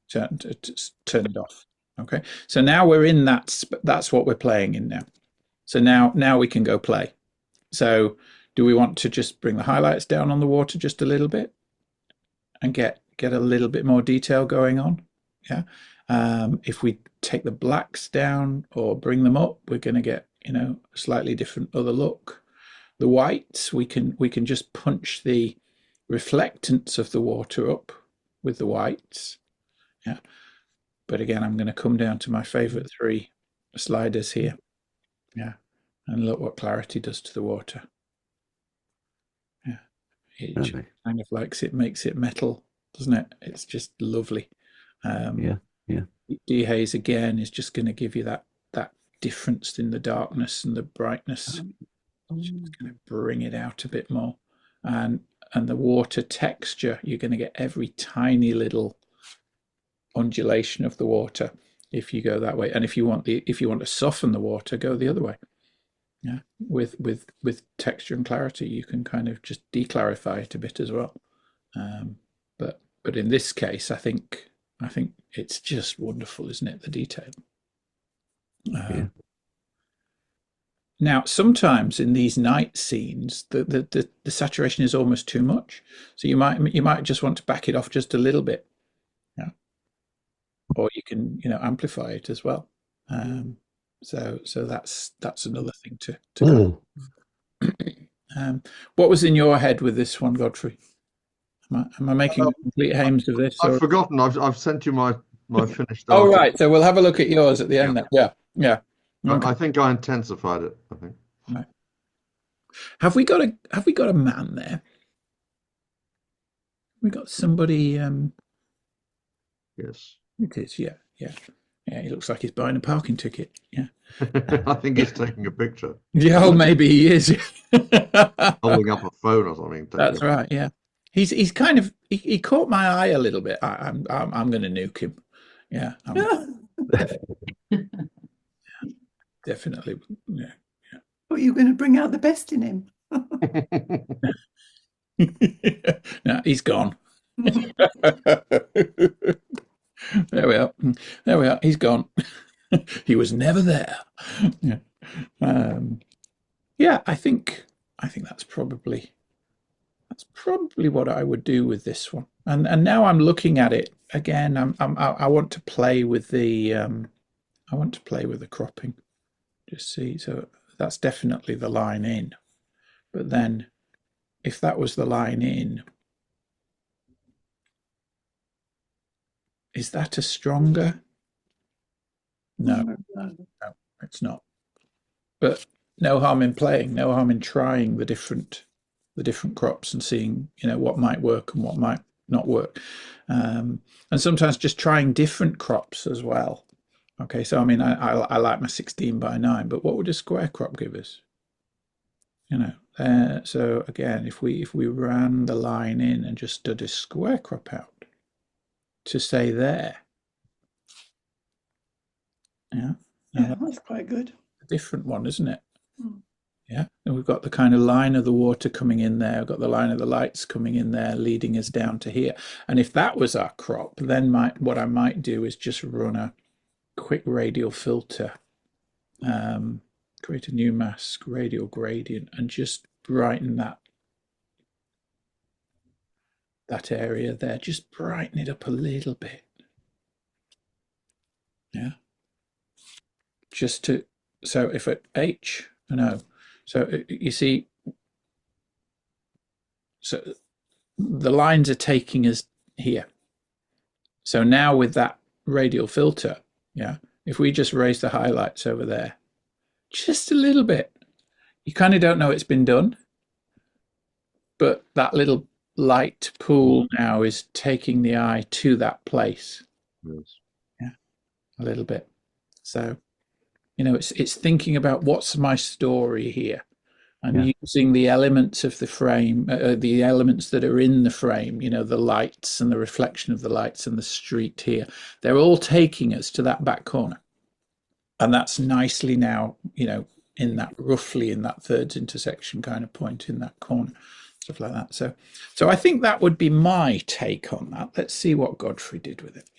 turn it off. Okay, so now we're in that's what we're playing in now. So now we can go play. So do we want to just bring the highlights down on the water just a little bit and get a little bit more detail going on? Yeah. If we take the blacks down or bring them up, we're going to get a slightly different other look. The whites, we can just punch the reflectance of the water up with the whites. Yeah, but again, I'm going to come down to my favorite three sliders here. Yeah, and look what clarity does to the water. Yeah, it just kind of makes it metal, doesn't it? It's just lovely. Yeah. Dehaze again is just going to give you that difference in the darkness and the brightness. Just going to bring it out a bit more, and the water texture, you're going to get every tiny little undulation of the water if you go that way. And if you want to soften the water, go the other way. Yeah, with texture and clarity, you can kind of just declarify it a bit as well. But in this case, I think it's just wonderful, isn't it? The detail. Now, sometimes in these night scenes, the saturation is almost too much. So you might just want to back it off just a little bit, yeah. Or you can amplify it as well. So that's another thing to go. What was in your head with this one, Godfrey? Am I making a complete hames of this? I've forgotten. I've sent you my finished. Oh right, so we'll have a look at yours at the end. Then. Yeah. Okay. I think I intensified it. I think. Right. Have we got a man there? We got somebody. Yes. It is. Yeah. Yeah, he looks like he's buying a parking ticket. Yeah. I think he's taking a picture, Yeah, oh, maybe he is. holding up a phone or something. That's right. Yeah, he's kind of he caught my eye a little bit. I'm going to nuke him. Yeah, definitely. Yeah. But you're going to bring out the best in him. No, he's gone. There we are. There we are. He's gone. He was never there. Yeah. Yeah, I think that's probably what I would do with this one. And now I'm looking at it again. I want to play with the cropping. Just see. So that's definitely the line in. But then, if that was the line in, is that a stronger? No, it's not. But no harm in playing, no harm in trying the different crops and seeing, what might work and what might not work. And sometimes just trying different crops as well. Okay, so I mean, I like my 16x9, but what would a square crop give us? So again, if we ran the line in and just did a square crop out to say there, yeah, that's quite good. A different one, isn't it? Mm. Yeah, and we've got the kind of line of the water coming in there. We've got the line of the lights coming in there, leading us down to here. And if that was our crop, then what I might do is just run a quick radial filter, create a new mask, radial gradient, and just brighten that area there. Just brighten it up a little bit. Yeah. So if at H, no. So you see, so the lines are taking us here. So now with that radial filter, yeah, if we just raise the highlights over there, just a little bit, you kind of don't know it's been done, but that little light pool now is taking the eye to that place. Yes. Yeah, a little bit. So, it's thinking about what's my story here. And using the elements of the frame, the elements that are in the frame, the lights and the reflection of the lights and the street here, they're all taking us to that back corner. And that's nicely now, roughly in that thirds intersection kind of point in that corner, stuff like that. So I think that would be my take on that. Let's see what Godfrey did with it.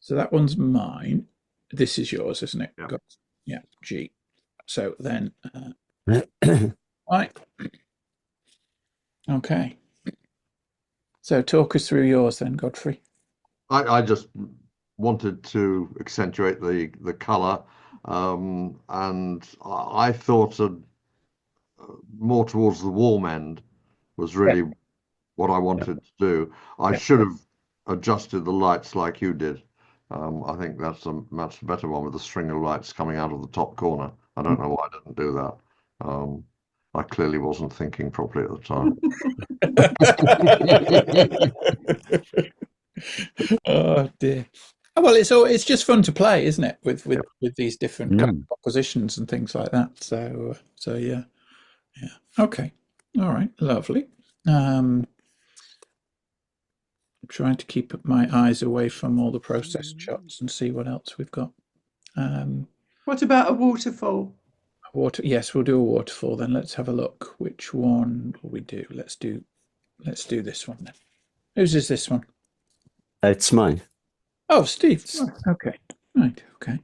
So that one's mine. This is yours, isn't it? Yeah. Yeah, G. So then, right. Okay. So talk us through yours then, Godfrey. I just wanted to accentuate the colour, and I thought more towards the warm end was really what I wanted to do. I should have adjusted the lights like you did. I think that's a much better one with the string of lights coming out of the top corner. I don't know why I didn't do that. I clearly wasn't thinking properly at the time. Oh dear. Well, it's just fun to play, isn't it? With these different kind of propositions and things like that. So yeah. Okay. All right. Lovely. I'm trying to keep my eyes away from all the processed shots and see what else we've got. What about a waterfall? Yes, we'll do a waterfall then. Let's have a look. Which one will we do? Let's do this one then. Whose is this one? It's mine. Oh, Steve. Okay. Right. Okay.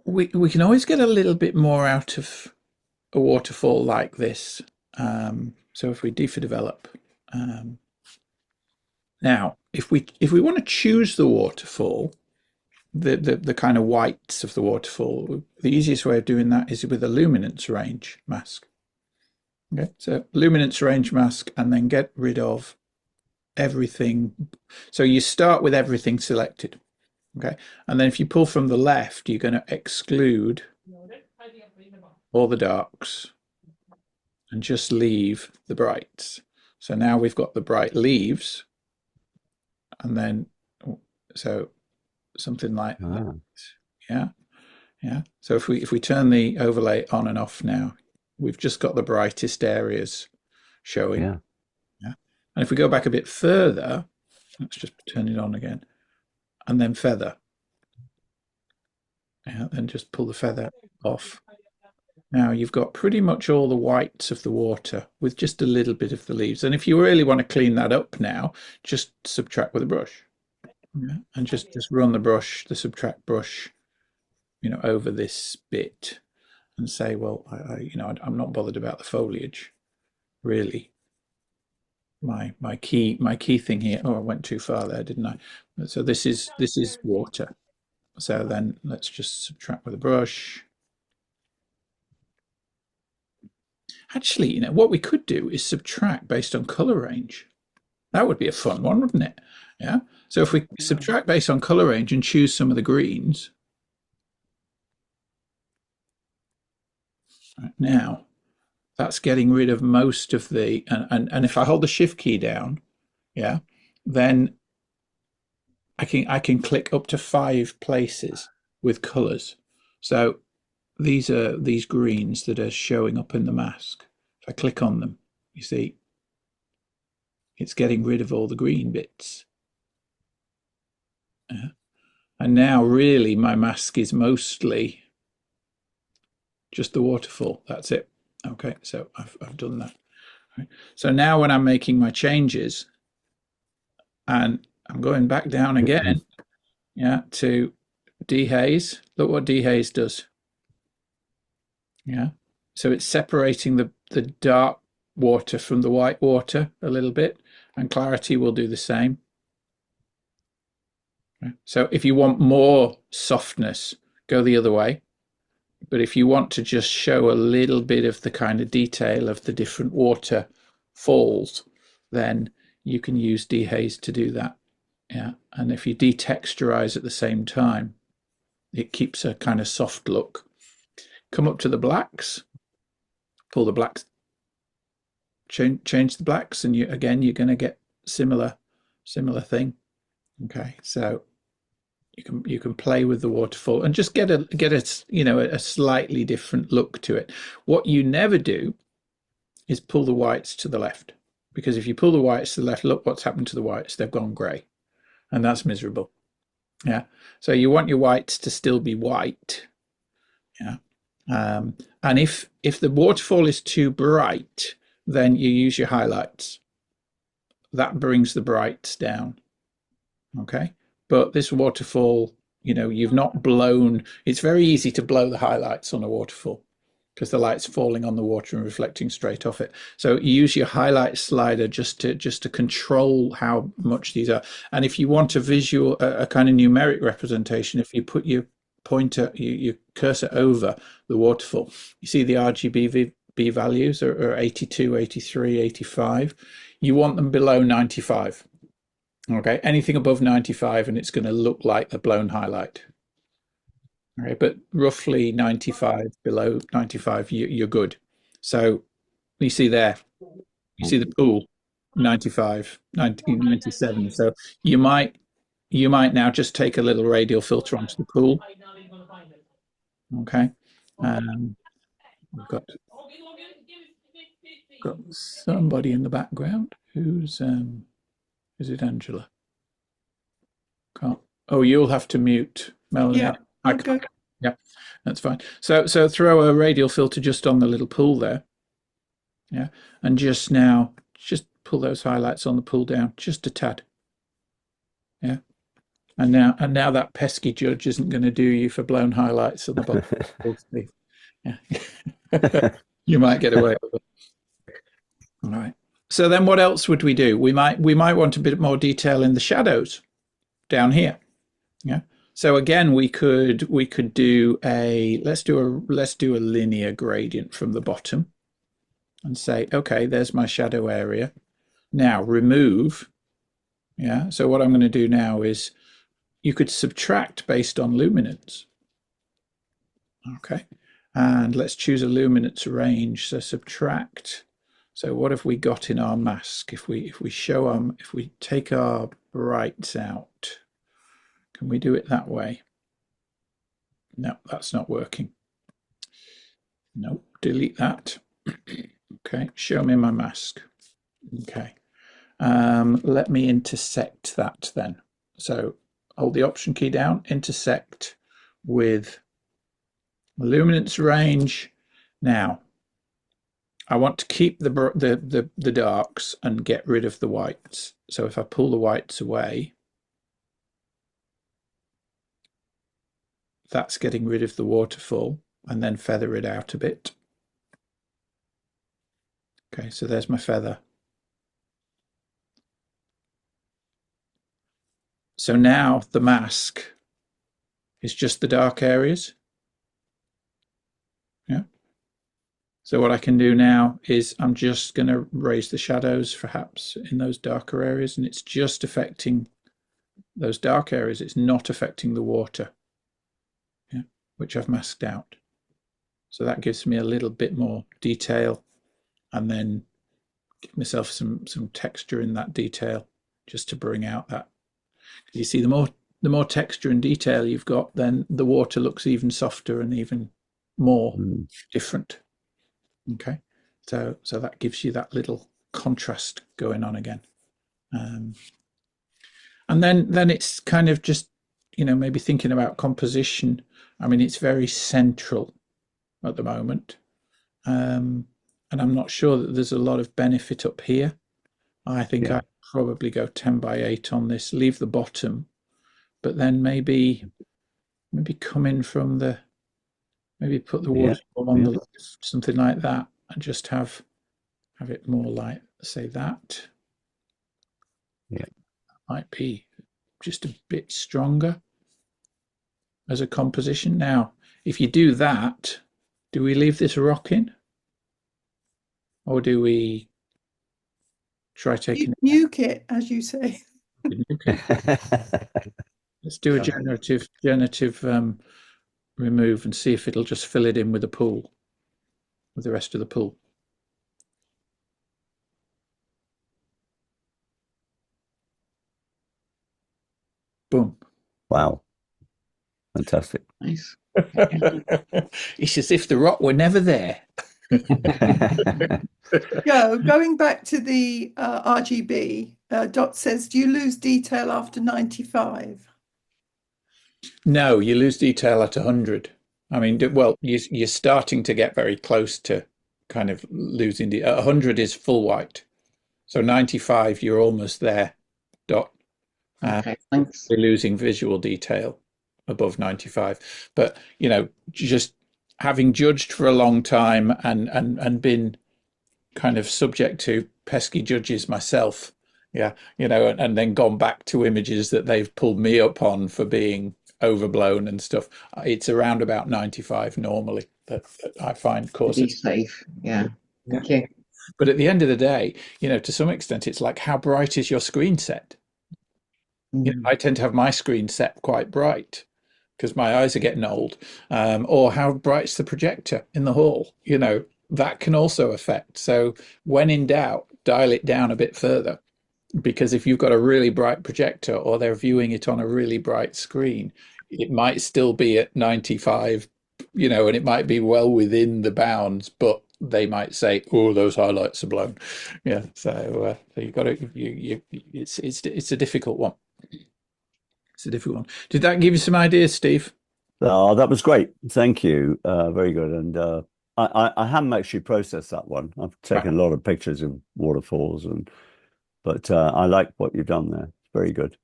We can always get a little bit more out of a waterfall like this. So if we D for develop, now if we want to choose the waterfall, the kind of whites of the waterfall, the easiest way of doing that is with a luminance range mask. Okay, so luminance range mask, and then get rid of everything. So you start with everything selected. Okay, and then if you pull from the left, you're going to exclude all the darks and just leave the brights. So now we've got the bright leaves, and then so something like that. Yeah, yeah. So if we turn the overlay on and off now, we've just got the brightest areas showing. Yeah. Yeah. And if we go back a bit further, let's just turn it on again, and then feather. Yeah, then just pull the feather off. Now you've got pretty much all the whites of the water with just a little bit of the leaves. And if you really want to clean that up now, just subtract with a brush. Yeah, and just run the subtract brush, over this bit, and say, well, I'm not bothered about the foliage, really. My key thing here. Oh, I went too far there, didn't I? So this is water. So then let's just subtract with a brush. Actually, what we could do is subtract based on color range. That would be a fun one, wouldn't it? Yeah. So if we subtract based on color range and choose some of the greens. Right, now, that's getting rid of most of the, and if I hold the shift key down, yeah, then I can click up to 5 places with colors. So these are these greens that are showing up in the mask. If I click on them, you see, it's getting rid of all the green bits. And now really my mask is mostly just the waterfall. That's it. Okay, so I've done that. Right. So now when I'm making my changes, and I'm going back down again, yeah, to dehaze. Look what dehaze does. Yeah, so it's separating the dark water from the white water a little bit, and clarity will do the same. So if you want more softness, go the other way. But if you want to just show a little bit of the kind of detail of the different water falls, then you can use dehaze to do that. Yeah, and if you detexturize at the same time, it keeps a kind of soft look. Come up to the blacks, pull the blacks, change the blacks, and you're going to get similar thing. Okay, so you can play with the waterfall and just get a slightly different look to it. What you never do is pull the whites to the left, because if you pull the whites to the left, look what's happened to the whites. They've gone grey, and that's miserable. Yeah, so you want your whites to still be white. Yeah, and if the waterfall is too bright, then you use your highlights. That brings the brights down. Okay, but this waterfall, you've not blown. It's very easy to blow the highlights on a waterfall because the light's falling on the water and reflecting straight off it. So you use your highlight slider just to control how much these are. And if you want a visual, a kind of numeric representation, if you put your pointer, your cursor over the waterfall, you see the RGB values are 82, 83, 85. You want them below 95. Okay, anything above 95 and it's going to look like the blown highlight. Okay, but roughly 95, below 95, you're good. So you see there, you see the pool, 95, 90, 97. So you might now just take a little radial filter onto the pool. Okay, we've got somebody in the background. Who's is it Angela? Can't. Oh, you'll have to mute, Melanie. Yeah. Okay. Yeah, that's fine. So throw a radial filter just on the little pool there. Yeah, and just pull those highlights on the pool down just a tad. Yeah, and now that pesky judge isn't going to do you for blown highlights on the bottom. Yeah, you might get away with it. All right. So then, what else would we do? We might want a bit more detail in the shadows down here. Yeah. So again, we could do let's do a linear gradient from the bottom and say, okay, there's my shadow area. Now remove. Yeah. So what I'm going to do now is you could subtract based on luminance. Okay. And let's choose a luminance range. So subtract So what have we got in our mask? If we show if we take our brights out, can we do it that way? No, that's not working. No, delete that. Okay, show me my mask. Okay, let me intersect that then. So hold the Option key down, intersect with luminance range. Now, I want to keep the darks and get rid of the whites. So if I pull the whites away, that's getting rid of the waterfall, and then feather it out a bit. Okay, so there's my feather. So now the mask is just the dark areas. Yeah. So what I can do now is I'm just going to raise the shadows perhaps in those darker areas, and it's just affecting those dark areas. It's not affecting the water, yeah, which I've masked out. So that gives me a little bit more detail, and then give myself some texture in that detail just to bring out that. You see, the more texture and detail you've got, then the water looks even softer and even more different. Okay, so that gives you that little contrast going on again, and then it's kind of just, you know, maybe thinking about composition. I mean, it's very central at the moment, and I'm not sure that there's a lot of benefit up here. I think I'd probably go 10x8 on this, leave the bottom, but then maybe come in from the, maybe put the waterfall on the left, something like that, and just have it more like, say, that. Yeah, might be just a bit stronger as a composition. Now, if you do that, do we leave this rocking, or do we try taking nuke it, as you say? Let's do a generative remove and see if it'll just fill it in with the pool, with the rest of the pool. Boom. Wow. Fantastic. Nice. It's as if the rock were never there. Going back to the RGB, Dot says, do you lose detail after 95? No, you lose detail at 100. I mean, well, you're starting to get very close to kind of losing the 100 is full white. So 95, you're almost there, Dot. Okay, thanks. We're losing visual detail above 95. But, you know, just having judged for a long time and been kind of subject to pesky judges myself, yeah, you know, and then gone back to images that they've pulled me up on for being overblown and stuff. It's around about 95 normally that I find causes. Be safe, yeah. Thank you. But at the end of the day, you know, to some extent, it's like, how bright is your screen set? You know, I tend to have my screen set quite bright because my eyes are getting old. Or how bright's the projector in the hall? You know, that can also affect. So when in doubt, dial it down a bit further, because if you've got a really bright projector or they're viewing it on a really bright screen, it might still be at 95, you know, and it might be well within the bounds, but they might say, "Oh, those highlights are blown." Yeah, so you've got to, it's a difficult one. It's a difficult one. Did that give you some ideas, Steve? Oh, that was great. Thank you. Very good. And I haven't actually processed that one. I've taken a lot of pictures of waterfalls, but I like what you've done there. It's very good.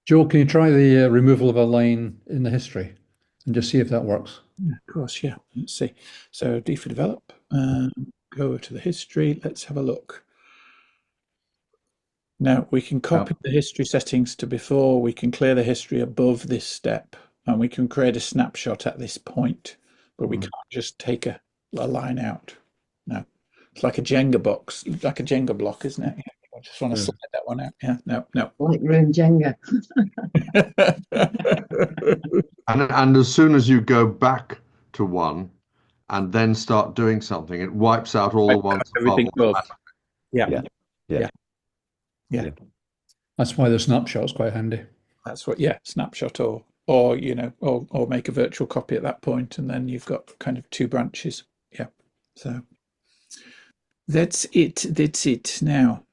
Joe, can you try the removal of a line in the history and just see if that works? Yeah, of course, yeah. Let's see. So D for develop. Go to the history. Let's have a look. Now we can copy the history settings to before. We can clear the history above this step, and we can create a snapshot at this point, but we can't just take a line out. No, it's like a Jenga box, like a Jenga block, isn't it? Yeah. I just want to slide that one out. Yeah, no. Like room Jenga. And as soon as you go back to one and then start doing something, it wipes out all the ones above. Everything above. Yeah. Yeah. That's why the snapshot's quite handy. That's what, snapshot or or make a virtual copy at that point, and then you've got kind of two branches. Yeah. So that's it. That's it. Now,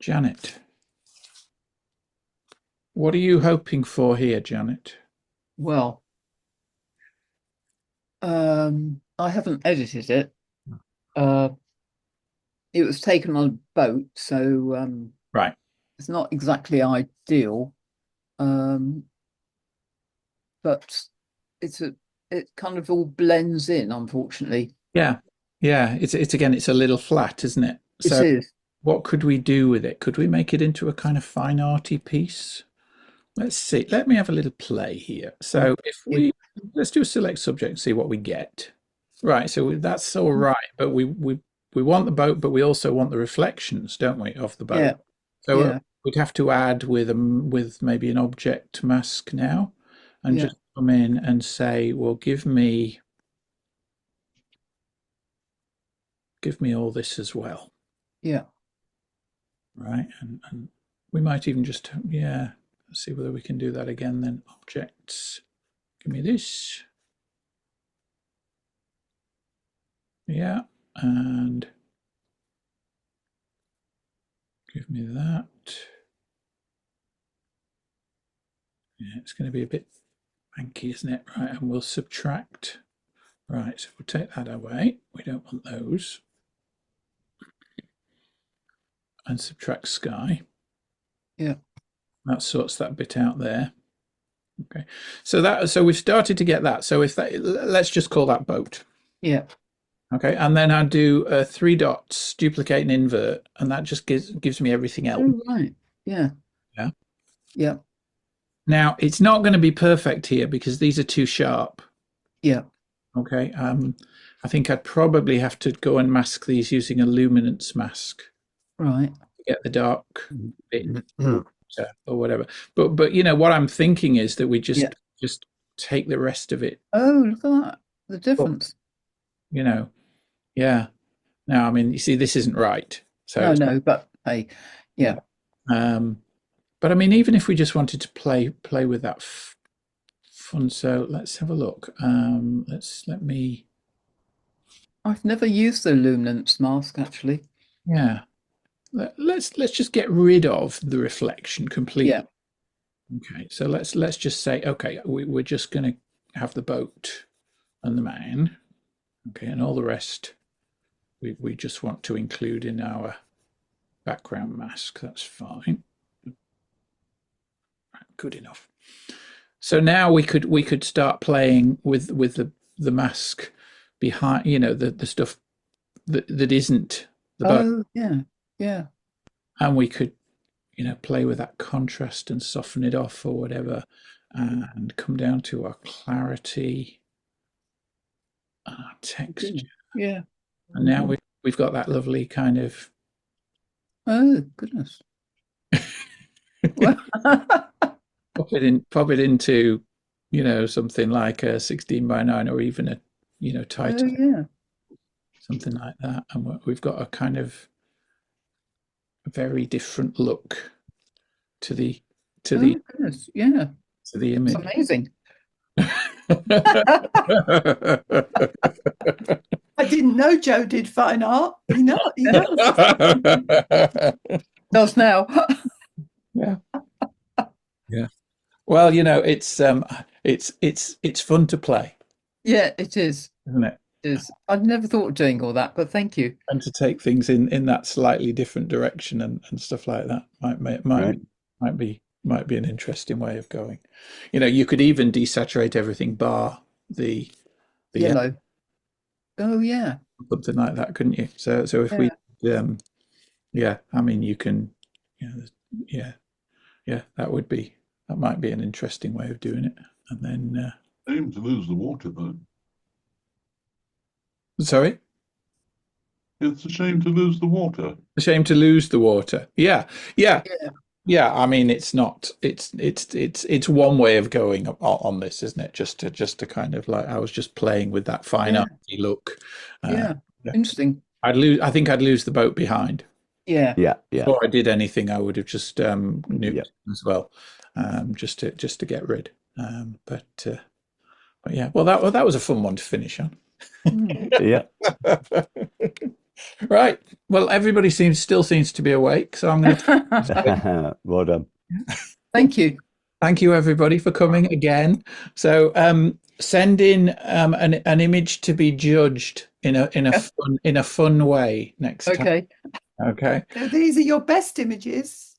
Janet, what are you hoping for here, Janet? Well, I haven't edited it. It was taken on a boat, so Right. it's not exactly ideal. But it kind of all blends in, unfortunately. Yeah. It's again, it's a little flat, isn't it? It So is. what could we do with it? Could we make it into a kind of fine arty piece? Let's see. Let me have a little play here. So if let's do a select subject and see what we get. Right. So that's all right, but we want the boat, but we also want the reflections, don't we, of the boat? Yeah. So we'd have to add with maybe an object mask now, and just come in and say, well, give me all this as well. Yeah. Right. And we might even just let's see whether we can do that again then. Objects. Give me this. Yeah, and give me that. Yeah, it's going to be a bit funky, isn't it? Right, and we'll subtract. Right, so we'll take that away. We don't want those. And subtract sky. Yeah. That sorts that bit out there. Okay, so we've started to get that. So if that, let's just call that boat. Yeah. Okay, and then I do 3 dots, duplicate and invert, and that just gives me everything else. Oh, right. Yeah. Yeah. Yeah. Now it's not going to be perfect here because these are too sharp. Yeah. Okay. I think I'd probably have to go and mask these using a luminance mask. Right. To get the dark bit or whatever. But what I'm thinking is that we just take the rest of it. Oh, look at that. The difference. Yeah. Now, I mean, you see, this isn't right. So no, but hey, yeah. But I mean, even if we just wanted to play with that fun, so let's have a look. Let me. I've never used the luminance mask actually. Yeah. Let's just get rid of the reflection completely. Yeah. Okay. So let's just say, okay, we're just going to have the boat and the man. Okay, and all the rest we just want to include in our background mask. That's fine. Good enough. So now we could start playing with the mask behind, the stuff that isn't the boat. Oh, yeah. And we could, play with that contrast and soften it off or whatever, and come down to our clarity, our texture. Yeah. And now we've got that lovely kind of. Oh goodness. Pop it into, something like a 16:9 or even a tighter. Oh, yeah. Something like that, and we've got a kind of a very different look to the goodness. Yeah. to the image. It's amazing. I didn't know Joe did fine art. He knows. Does now. Yeah. Well, it's fun to play. Yeah, it is. Isn't it? It is. I've never thought of doing all that, but thank you. And to take things in that slightly different direction and stuff like that might be an interesting way of going. You could even desaturate everything bar the yellow. Oh yeah. Something like that, couldn't you? So if we I mean you can that might be an interesting way of doing it. And then aim to lose the water though. Sorry? It's a shame to lose the water. A shame to lose the water. Yeah. Yeah, I mean, it's not. It's one way of going on this, isn't it? Just to kind of like I was just playing with that fine Yeah. arty look. Yeah. Yeah. Interesting. I think I'd lose the boat behind. Yeah. Yeah, yeah, Before I did anything, I would have just nuked yeah. as well, just to get rid. But yeah, well that was a fun one to finish on. Mm. Yeah. Right. Well, everybody still seems to be awake, so I'm going to Well done. Thank you. thank you everybody for coming again. So send in an image to be judged in a fun way next time. Okay. Okay. So these are your best images.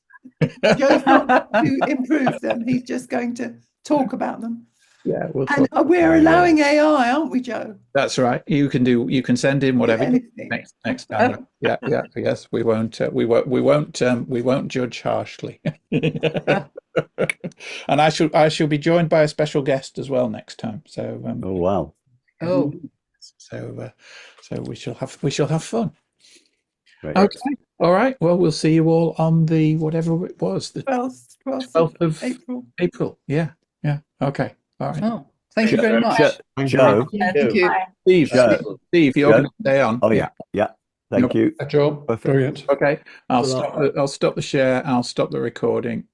Joe's not to improve them. He's just going to talk about them. Yeah, we'll And talk. we're allowing AI, aren't we, Joe? That's right. You can send in whatever Anything. next time. Yeah, yes. We won't judge harshly. And I shall be joined by a special guest as well next time. So Oh wow. Oh, so we shall have fun. Great. Okay. All right. Well, we'll see you all on the whatever it was, the 12th of April. April. Yeah. Yeah. Okay. All right. oh, thank you very much. Joe, Thank you. Steve, Joe. Steve, you're Joe. going to stay on. Oh yeah, yeah. Thank you. Job. Perfect. Brilliant. Okay. I'll stop the share. I'll stop the recording.